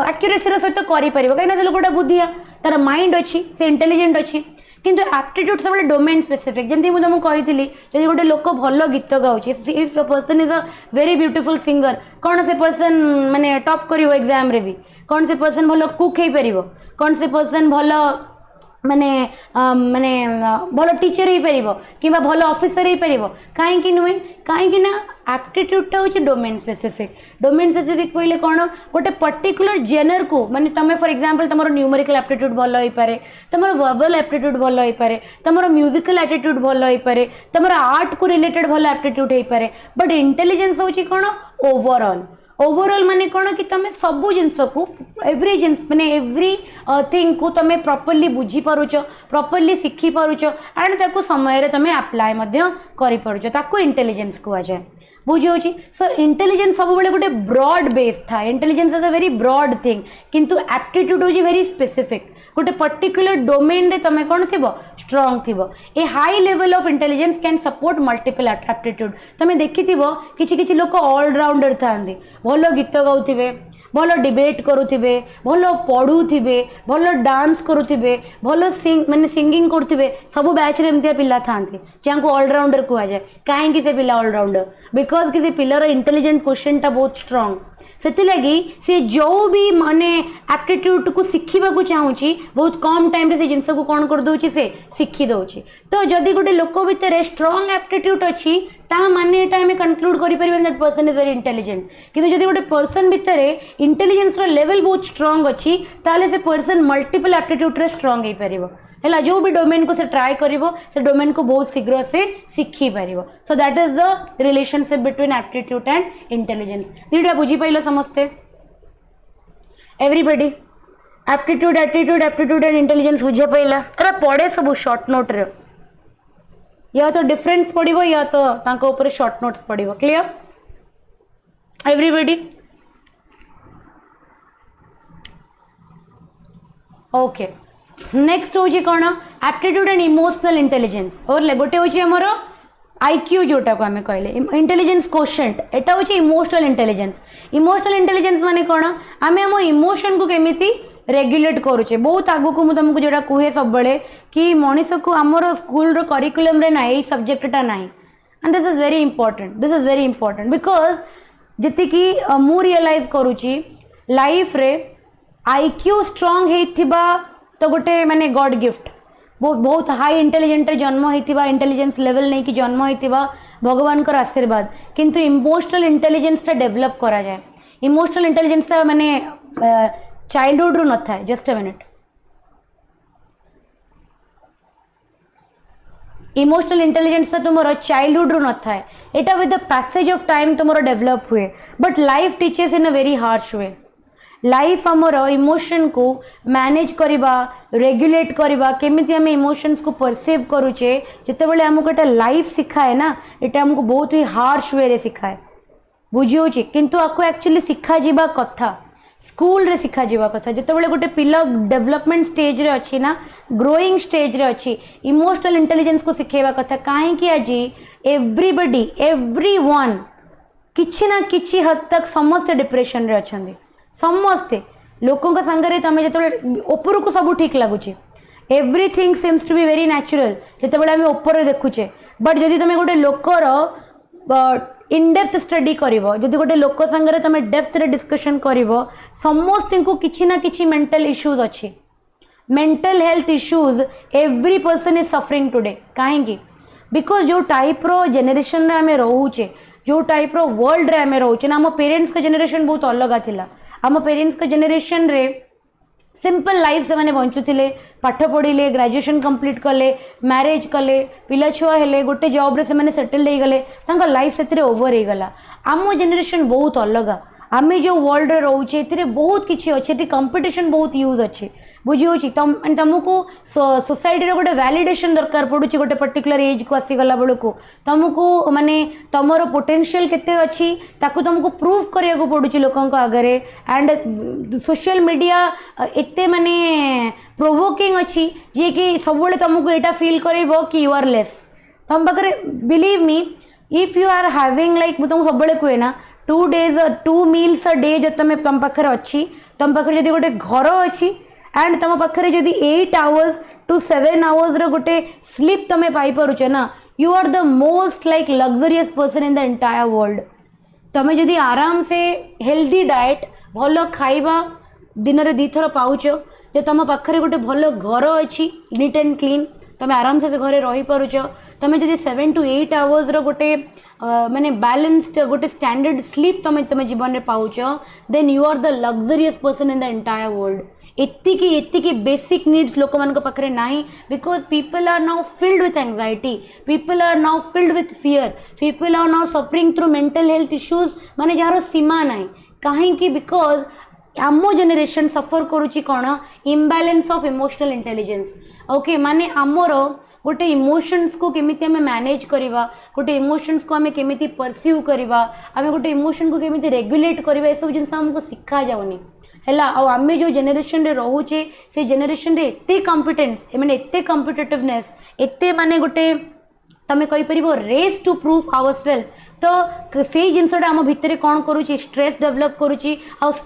एक्यूरेसी सहित करें कहीं लोकटा बुद्धिया तार माइंड अच्छी से इंटेलिजेंट अच्छी किंतु एप्टीट्यूड सब डोमेन स्पेसिफिक जमी मुझे तुमको कही जब गोटे लोक भल गीत गाँव if person is a very beautiful singer कौन से पर्सन माने टॉप कर एग्जाम रे भी कौन से पर्सन भल कुक हो पार कौन से पर्सन भल माने माने भल टीचर हो पार कि भल ऑफिसर हो पार कहीं नुहे कहीं ना एप्टीट्यूडटा हूँ डोमेन स्पेसिफिक कहले कौन गोटे पर्टिकुलर जेनर को माने तुम फॉर एग्जांपल तुम न्यूमेरिकल एप्टीट्यूड भल हो पारे तुम वर्बल एप्टीट्यूड भल हो पारे तुम म्यूजिकल एप्टीट्यूड भल हो पारे तुम आर्ट को रिलेटेड भल एप्टीट्यूड हो पारे बट इंटेलिजेंस हूँ कौन ओवरऑल माने कौन कि तुम सबू जिनस को एवरी जिनस माने एवरी थिंग को तुम प्रॉपर्ली बुझी पारुच प्रॉपर्ली शिखी पारुच एंड ताको समय रे तुम अप्लाई करि पारुच ताको इंटेलिजेंस कहा जाए बुझे सो इंटेलिजेंस सब बेले गोटे ब्रॉड बेस था intelligence is a very broad thing किंतु एप्टीट्यूड हूँ वेरी स्पेसिफिक गोटे पर्टिकुलर डोमेन रे तुम कौन थी स्ट्रॉन्ग थी a high level of intelligence can support multiple aptitude तुम देखि किसी लोक ऑलराउंडर था भल गीत गाउथिबे भल डिबेट करुथिबे भल पढ़ुथिबे भल डांस करुथिबे भल माने सिंगिंग करुथिबे सब बैच रे एमतिया पिला थांती जाको ऑलराउंडर कहा जाए कहीं से पिला ऑलराउंडर बिकॉज कि से पिलार इंटेलिजेंट क्वेश्चन टा बहुत स्ट्रांग से लगी सी जो भी माने एप्टीट्यूड को शिखा चाहूँगी बहुत कम टाइम रे से जिनस को कौन कर दौची से शिखी दौची तो जदि गोटे लोक भितर स्ट्रांग एप्टीट्यूड अच्छी ता माने एटा हमें कंक्लूड करि परिबे that person is very intelligent किंतु जदि गोटे पर्सन भितर इंटेलिजेंस रो लेवल बहुत स्ट्रांग अच्छी ताले से पर्सन मल्टीपल एप्टीट्यूड रे स्ट्रांग हो पारिबो है जो भी डोमेन को से ट्राई करिवो से डोमेन को बहुत शीघ्र से शिखी पारिबो so that is the relationship between aptitude and intelligence दीटा बुझी पाइल समस्ते everybody aptitude aptitude aptitude and intelligence बुझे पाइला एरा पढ़े सब शॉर्ट नोट रे या तो डिफरेंस पड़ो या तो तांको ऊपर शॉर्ट नोट्स पड़ो क्लियर एवरीबॉडी ओके नेक्स्ट हूँ कौन एप्टीट्यूड एंड इमोशनल इंटेलिजेंस और गोटे हूँ आमर आईक्यू जोटा को आम कहले इंटेलिजेंस कोशेंट एटा हूँ इमोशनल इंटेलिजेंस माने कौन आम आम इमोशन को केमिति रेगुलेट करुचे बहुत आगु को तुमको जोटा कहे सब बड़े कि मनीष को आमर स्कूल करिकुलम रे ना यही सब्जेक्टा ना and this is very important because जी मु रियलाइज करुची लाइफ रे आईक्यू स्ट्रांग होइथिबा तो गोटे माने गॉड गिफ्ट बहुत हाई इंटेलिजेंट जन्म होइथिबा इंटेलिजेंस लेवल नहीं कि जन्म होइथिबा भगवान का आशीर्वाद किंतु इमोशनल इंटेलिजेंस डेवलप करा जाए इमोशनल इंटेलिजेंस माने चाइल्डहुड रु न था just a minute emotional intelligence तुम चाइल्डहुड रु न था एटा with the passage of time तुम डेवलप हुए but life teaches in a very harsh way life आमर इमोशन को मैनेज करवा रेगुलेट करवा केमिति आम इमोशंस को परसीव करुचे जिते बड़े आमको एटा लाइफ सिखाए ना एटा हमको बहुत ही हार्श वे रे सिखाए बुझी किंतु आपको एक्चुअली शिखा जावा कथा स्कूल रे शिखा जावा कथा जिते बड़े गोटे पिला डेवलपमेंट स्टेज रे अच्छी ना ग्रोइंग स्टेज रे अच्छी इमोशनल इंटेलिजेंस को शिखेवा कथा कहीं आज एवरीबडी एवरीवन किछि ना किछि हद तक समस्त डिप्रेशन रे अछंदी समस्ते लोकों संगे तुम जो ऊपर को सब ठीक लगुच everything seems to be very natural जिते आम ऊपर देखुचे बट जदि तुम गोटे लोकर इनडेप्थ स्टडी कर गोटे लोक संगे तुम डेप्थ रे डिस्कशन कर समस्त को किसी ना किसी मेंटल इश्यूज अच्छी mental health issues every person is suffering today कहीं बिकॉज जो टाइप रो जेनेरेशन रे आम रोचे जो टाइप रो वर्ल्ड रे आम रोचे ना आम पेरेंट्स का जेनेरेशन बहुत अलग थिला आम पेरेंट्स का जेनेरेशन रे सिंपल लाइफ से माने बंचुले पाठ पढ़िले ग्रेजुएशन कंप्लीट कले मैरिज कले पिला छुआ हेले गोटे जॉब रे से माने सेटल हो गले तांका लाइफ से ओवर हो गला आम जेनेरेशन बहुत अलग आम जो वर्ल्ड रे रोचे बहुत किसी अच्छे कंपटीशन बहुत यूज अच्छे बुझी तुमको सोसाइटी गोटे वैलिडेशन दरकार पड़ू गोटे पर्टिकुलर एज को आसीगला बेलू तुमको माने तुमर पोटेंशियल केते अच्छी ताकू तुमको प्रूव करिया को पड़ू लोकों आगे एंड सोशल मीडिया एते माने प्रोवोकिंग अच्छी जी कि सब तुमको यहाँ फील कर कि यू आर लेस तुम पाखे believe me if you are having like तुमको सब कहे ना 2 meals a day जो तुम पाखे अच्छी तुम पाखे जब गोटे घर अच्छी एंड तुम पाखे जब 8 hours to 7 hours रो गोटे स्लीप तुम पाइपरुच ना you are the most like luxurious person in the entire world तुम जदि आराम से हेल्दी डाएट भल खाइबा दिन में 2 थर पाउच जे तुम पाखे गोटे भल घर अच्छी नीट एंड क्लीन तुम आराम से घरे रही पारुच तुम जब 7 to 8 आवर्स गोटे माने बैलेंस्ड गोटे स्टैंडर्ड स्लीप तुम तुम जीवन में पाउच then you are the luxurious person in the entire world एतिकी बेसिक नीड्स लोक मान पाखे ना because people are now filled with anxiety people are now filled with fear people are now suffering through mental health issues माने जार सीमा ना कहीं बिकॉज आम जेनेरेशन सफर करुच्ची कौन imbalance of emotional intelligence okay माने आमर गोटे इमोशंस को केमिति हमें मैनेज करवा गोटे इमोशंस को हमें केमिति परसीव करवा आम गोटे इमोशन को केमिति रेगुलेट करवा ये सब जिन हमको शिखा जाऊनी है आम जो जेनेरेशन रे रोचे से जेनेरेशन रे एते कॉम्पिटेंस माने एते कॉम्पिटिटिवनेस एते माने गोटे तमें कहीपर race to prove our self तो से जिनसा आम भितर कौन करुच्ची स्ट्रेस डेवलप करुच्ची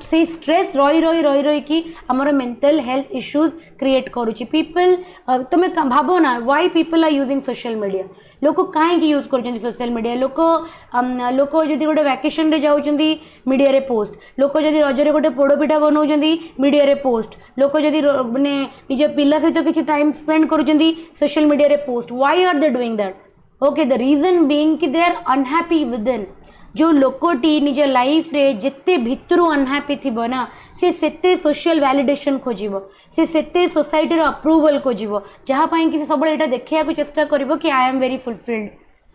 से स्ट्रेस रही रही रही रही कि आमर मेंटल हेल्थ इश्यूज क्रिएट करुच्ची पीपल तुम्हें भाव ना why people are using social media लोक कहीं यूज कर सोशल मीडिया लोक लोक जदि गोटे वैकेशन रे जाउछंती मीडिया रे पोस्ट लोक जदि रजरे गोटे पोड़पिठा बनाउछंती मीडिया रे पोस्ट लोक जदि माने निज पिला सहित किसी टाइम स्पेंड करुछंती सोशल मीडिया रे post why are they doing that okay the reason being कि दे आर अनहैप्पी विदिन जो लोकोटी निज लाइफ रे जिते भितरु अनहैप्पी थिबो ना से सेते सोशल वैलिडेशन खोजिबो से सेते सोसाइटी रो अप्रूवल खोजिबो जहाँ पाई कि सब एटा देखिया को चेष्टा करिवो कि I am very fulfilled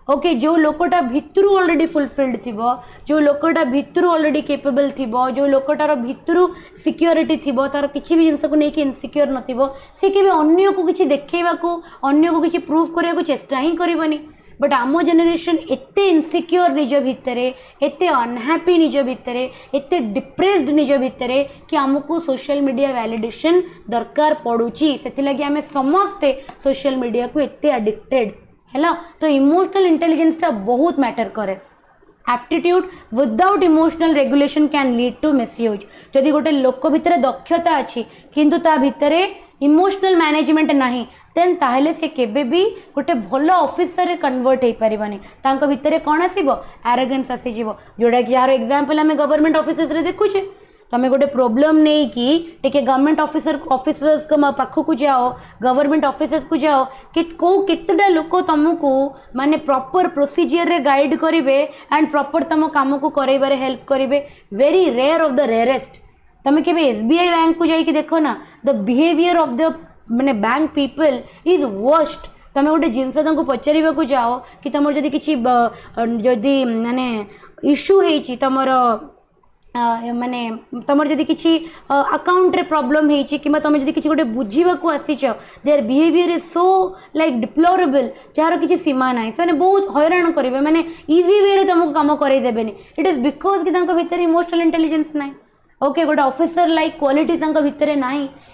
okay जो लोकटा भितरु ऑलरेडी फुलफिल्ड थिबो जो लोकटा भितरु ऑलरेडी केपेबल थिबो जो लोकटार भितरु सिक्योरिटी थिबो तार किछि भी जिंस को नेकी इनसिक्योर नथिबो से केबे अन्य को किछि देखैबा को अन्य को किछि प्रूफ करिया को चेष्टा ही करिवनी बट आम जेनेरेशन एते इनसिक्योर निज भितरे एते अनहैप्पी निज भितरे एते डिप्रेस्ड निज भितरे कि आमको सोशल मीडिया वैलिडेशन दरकार पड़ुची से लगी आम समस्ते सोशल मीडिया को एते एडिक्टेड है तो इमोशनल इंटेलिजेंस टा बहुत मैटर करे aptitude without emotional regulation can lead to misuse जदि गोटे लोक भितर दक्षता अच्छी किंतु ता भितरे इमोशनल मैनेजमेंट नहीं देन ताहले से केबे भी गोटे भल ऑफिसर रे कन्वर्ट हो पारिबानी तांको भितरे कौन आसीबो एरोगेंस आसी जीवो जोड़ा कि यार एग्जांपल हमें गवर्नमेंट ऑफिसर्स रे देखुचे तमें गोटे प्रोब्लेम नहीं कि टिके गवर्नमेंट ऑफिसर्स को पाखक जाओ गवर्नमेंट ऑफिसर्स को जाओ कि केतटा लोक तुमको माने प्रॉपर प्रोसीजर रे गाइड करेंगे एंड प्रॉपर तुम काम को कराइबारे हेल्प करेंगे very rare of the rarest तमें केबे एसबीआई बैंक को जाइए देखो ना द बिहेवियर ऑफ द माने बैंक पीपल इज वर्स्ट तमें गोटे जिनस पचार को जाओ कि तुम जदि किसी जदि माने इश्यू होती तुमर माने तुमर जदि किसी अकाउंट रे प्रॉब्लम होती कि तुम जदि किसी गोटे बुझा आसीच their behaviour is so like deplorable जार किसी सीमा ना से बहुत हैरान करेंगे माने इजी वे रे तुमको काम करदेनि इट इज बिकज कि भीतर इमोशनल इंटेलिजेंस ना ओके गोटे ऑफिसर लाइक क्वालिटी भितर ना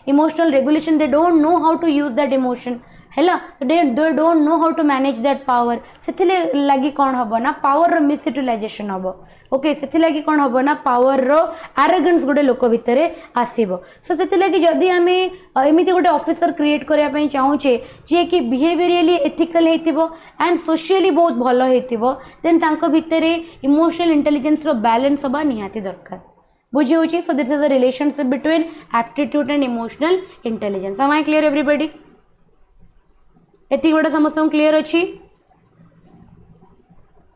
emotional regulation they don't know how to use that emotion है they don't know how to manage that power से लगी कौन हम ना पावर मिस यूटिलाइजेशन हम ओके से लगी कौन हम ना पावर एरोगेंस गोटे लोक भितर आसब सो से लगी जदि आम एमती गोटे ऑफिसर क्रिएट करने चाहूचे जी कि बिहेवियरली एथिकल एंड सोशियली बहुत भल हो देन भितर इमोशनल इंटेलिजेंस बैलेंस हवा निहाती दरकार बुझी हो so this is the relationship between aptitude and emotional intelligence am I clear everybody एति गोटे समस्त क्लियर अच्छी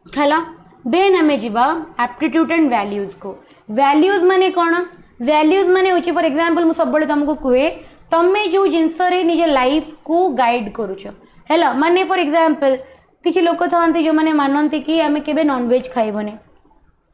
है देन आम जा एप्टीट्यूड एंड वैल्यूज को वैल्यूज माने कौन वैल्यूज माने होची फॉर एग्जांपल मुझे सब तुमको कहे तमें जो जिनस निज लाइफ को गाइड करुच है माने फॉर एग्जांपल किसी लोक था जो मैंने मानती कि आम के नॉनवेज खाइबनी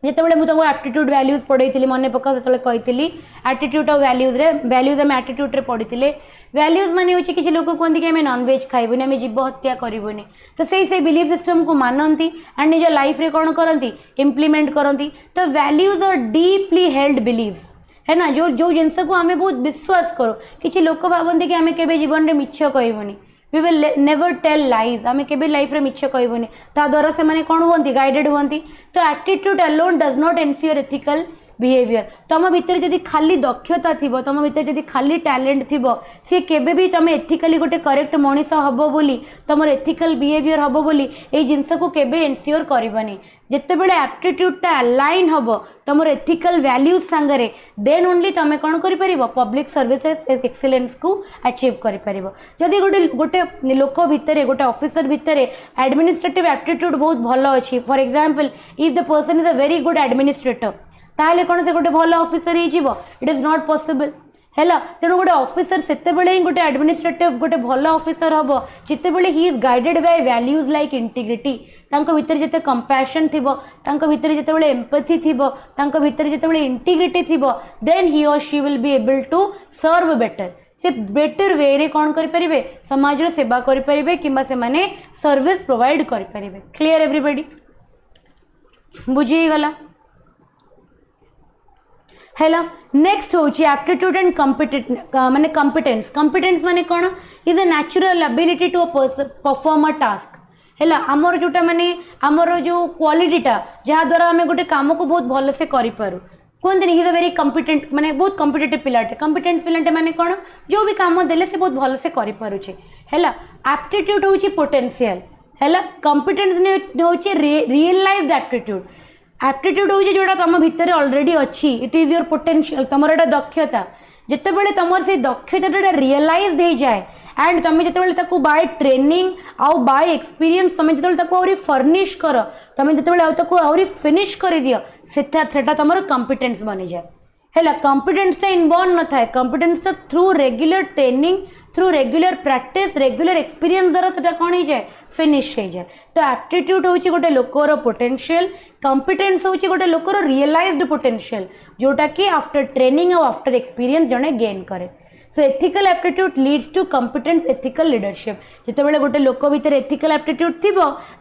जिते मुझे तुमको एप्टीट्यूड वैल्यूज पढ़ाई मन पका से कही एटीट्यूड और वैल्यूज आम एटीट्यूड रे पढ़ी वैल्यूज माने होची किसी लोग कहते कि आम नॉनवेज खाइबनी आम जीव हत्या करबनी तो से बिलीफ सिस्टम को मानती एंड निज लाइफ रे कौन करती इम्प्लीमेंट करती तो values are deeply held beliefs है ना जो जो जिनस को आम बहुत विश्वास करो किसी लोग भावती कि आम के जीवन में मिछ कहबनी we will never tell lies आम के लाइफ रे मिछ कहबनी ता द्वारा से माने कौन हुआ गाइडेड हुआ तो attitude alone does not ensure ethical behaviour तुम भितर जदि खाली दक्षता थी तुम भितर जदि खाली टैलेंट थी सी केबे भी तुम एथिकली गोटे करेक्ट मनीष हम बोली तुम एथिकल बिहेवियर हम बोली ये जिनस को केबे एनश्योर करबनी जिते बड़े एप्टीट्यूडटा अलाइन हम तुम एथिकल वैल्यूज सांगरे देन ओनली तुम कौन कर पब्लिक सर्विसेज एक्सीलेंस को अचीव कर जदि गोटे गोटे लोक भितर गोटे ऑफिसर भितर एडमिनिस्ट्रेटिव एप्टीट्यूड बहुत भल अच्छी for example if the person is a very good administrator ताहले कौन से गोटे भल officer it is not possible है तेणु गोटे ऑफिसर से गोटे एडमिनिस्ट्रेटिव गोटे भल ऑफिसर हम जिते बड़े he is guided by values like integrity भितर जिते कंपैशन थी भितर जिते बड़े एम्पैथी थी भितर जिते बड़े इंटीग्रिटी थी देन ही और she will be able to serve better से बेटर वे रे कौन करें समाज सेवा करें कि सर्विस प्रोवाइड करें क्लियर एवरीबॉडी बुझीगला हेला नेक्स्ट होची एप्टीट्यूड एंड माने कॉम्पिटेंस माने कौन is a natural ability to perform a task हेला आमर जोटा माने आमर जो क्वालिटीटा जहाँ द्वारा आम गोटे काम को बहुत भल से करूँ कहते he is a very competent माने बहुत कॉम्पिटेटिव पिलाटे कॉम्पिटेंट पिलाटे माने कौन जो भी काम देले से बहुत भल से करें हेला एप्टीट्यूड होची पोटेंशियल हेला कॉम्पिटेंस होची रियलाइज्ड एप्टीट्यूड एप्टीट्यूड हूँ जोड़ा तुम भितर ऑलरेडी अच्छी इट इज योर पोटेंशियल तुम एटा दक्षता जिते बड़े तुम से दक्षता रियलाइज हो जाए एंड तुम जो बाय ट्रेनिंग आउ बाय एक्सपीरियंस तुम जो फर्निश कर तुम जो आहरी फिनिश कर दियो सेटा तुम कॉम्पिटेंस बनी जाए है कॉम्पिटेंस इनबॉर्न न था competence through regular training through regular practice regular experience द्वारा से कौन हो जाए फिनिश हो जाए तो एप्टीट्यूड हूँ गोटे लोकर पोटेंशियल कॉम्पिटेंस हूँ गोटे लोकर रियलाइज्ड पोटेंशियल जोटा कि आफ्टर ट्रेनिंग और आफ्टर एक्सपीरियंस जड़े गेन करे so ethical aptitude leads to competence ethical leadership जिते गोटे लोक भितर एथिकल एप्टीट्यूड थी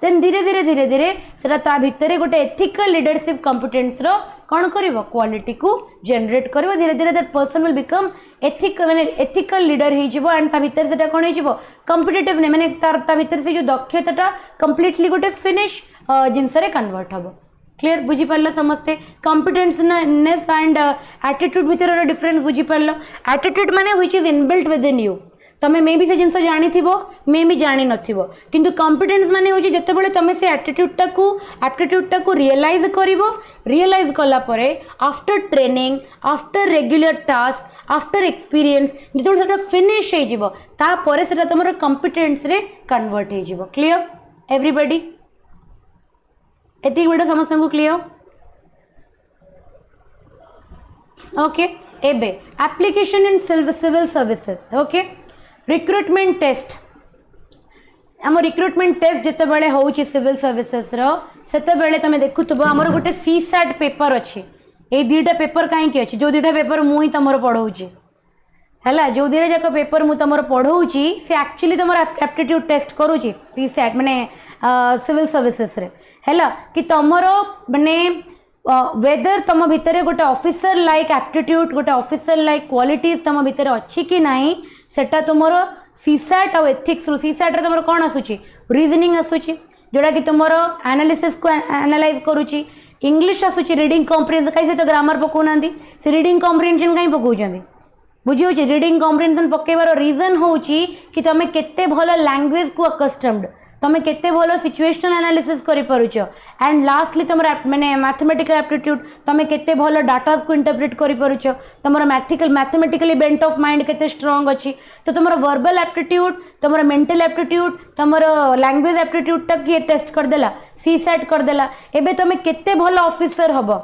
देन धीरे धीरे धीरे धीरे से भितर गोटे एथिकल लीडरशिप कॉम्पिटेंस रो कौन कर क्वालिटी को जनरेट कर धीरे धीरे that person will become ethical leader हो एंड भितर से कौन हो कॉम्पिटिटिव माने भितर से जो दक्षता कंप्लीटली गोटे फिनिश जिनस कन्वर्ट हम क्लियर बुझीपार समस्ते कॉम्पिटेंसनेस एंड एटीट्यूड भितर डिफरेंस बुझीपार एटीट्यूड माने which is inbuilt with in you तमें मे भी से जिनस जानी मे भी जानी नथिबो किंतु कॉम्पिटेंस माने होची जते बेले तमें से एप्टीट्यूड को रियलाइज कला परे after training after regular task after experience जिते बेले सेटा फिनिश हे जिवो ता परे सेटा तमरो कॉम्पिटेंस रे कन्वर्ट हे जिवो क्लियर एवरीबॉडी एति बड़ा समस्या को क्लियर ओके एबे application in civil services okay recruitment test आम रिक्रुटमेंट टेस्ट जिते बड़े होची सिविल सर्विसेज रो सेते बेले तमे देखुतबो हमर गोटे सीसैट पेपर अच्छी ए दुईटा पेपर कहीं अच्छी जो दुईटा पेपर मुई तमर पढ़ाऊँगी है जो दुईटा जाक पेपर मु तमर पढ़ाऊँगी से एक्चुअली तुम एप्टीट्यूड टेस्ट करुँची सीसैट माने सिविल सर्विसेज रे है कि तुमर माने वेदर तुम भितर गोटे ऑफिसर लाइक एप्टीट्यूड गोटे ऑफिसर लाइक क्वालिटीज तुम भितर अच्छी कि नहीं सेटा तुमर सीसैट और एथिक्स सीसैट रे तुमर कौन आसूची रीजनिंग आसूची जोड़ा कि तुमर एनालिसिस को एनालाइज करुची इंग्लिश आसूची रीडिंग कॉम्प्रिहेंशन कहीं से तो ग्रामर पकाउना से रीडिंग कॉम्प्रिहेंशन कहीं पकाउछंदी बुझी होची रीडिंग कॉम्प्रिहेंशन पकेबार रीजन होची कि तुम केते भल लैंग्वेज को अकस्टम्ड तुम केते भल सिचुएशनल एनालिसिस करि पारुछ एंड लास्टली तुम माने मैथमेटिकल एप्टीट्यूड तुम केते भल डाटास को इंटरप्रेट करि पारुछ तुमर मैथमेटिकली बेंट ऑफ माइंड केते स्ट्रांग अछि तो तुमर वर्बल एप्टीट्यूड तुमर मेंटल एप्टीट्यूड तुमर लैंग्वेज एप्टीट्यूड तक ये टेस्ट कर देला सीसैट कर देला एबे तुम केते भल ऑफिसर हबो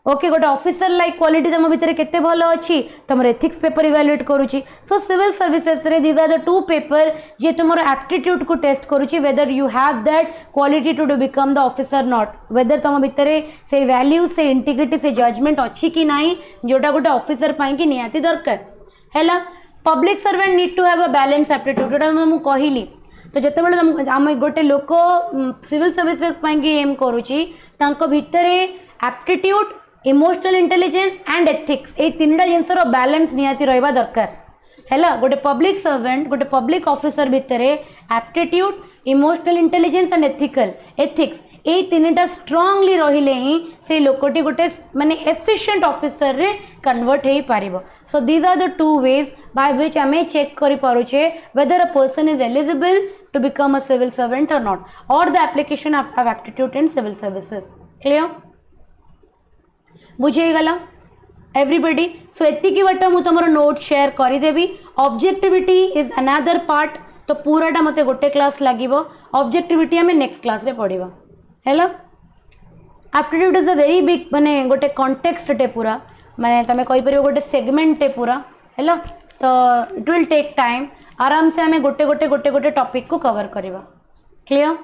ओके गोटे ऑफिसर लाइक क्वालिटी तुम भितर केते भल अच्छी तुम एथिक्स पेपर इवैल्यूएट करुची सो सिविल सर्विसेज रे these are the two paper जे तुमर एप्टीट्यूड को टेस्ट करुची whether you have that quality to become the officer not whether तुम भितर से वैल्यू से इंटीग्रिटी से जजमेंट अच्छी कि नहीं जोटा गोटे ऑफिसर पाई कि निहाती दरकार है public servant need to have a balance aptitude जोटा मुझे कहली तो जिते बड़े आम गोटे लोक सिविल सर्विसेज एम करुची भितर aptitude emotional intelligence and ethics ये तीन जिनसर बैलेंस निहाती रहा दरकार है गोटे पब्लिक सर्वेंट गोटे पब्लिक ऑफिसर भितर aptitude emotional intelligence and ethics ए तीनटा स्ट्रांगली रहिले ही से लोकटी गोटे माने एफिशिएंट ऑफिसर रे कन्वर्ट हे पारिबो. So these are the two ways by which आमे चेक करि पारुचे whether a person is eligible to become a civil servant or not, or the application of aptitude in civil services. Clear? बुझे गला एवरीबडी. सो एतिकी बट मु तुमर नोट शेयर करि देबी. Objectivity is another part. तो पूराटा मते गोटे क्लास लागिबो. ऑब्जेक्टिविटी हमें नेक्स्ट क्लास रे पढ़िबा. हेलो aptitude is a very big माने गोटे कॉन्टेक्स्ट टे पूरा माने तमे कहि परिबो गोटे सेगमेंट टे पूरा. हेलो तो इट विल टेक टाइम. आराम से हमें गोटे गोटे टॉपिक को कवर करवा. क्लियर?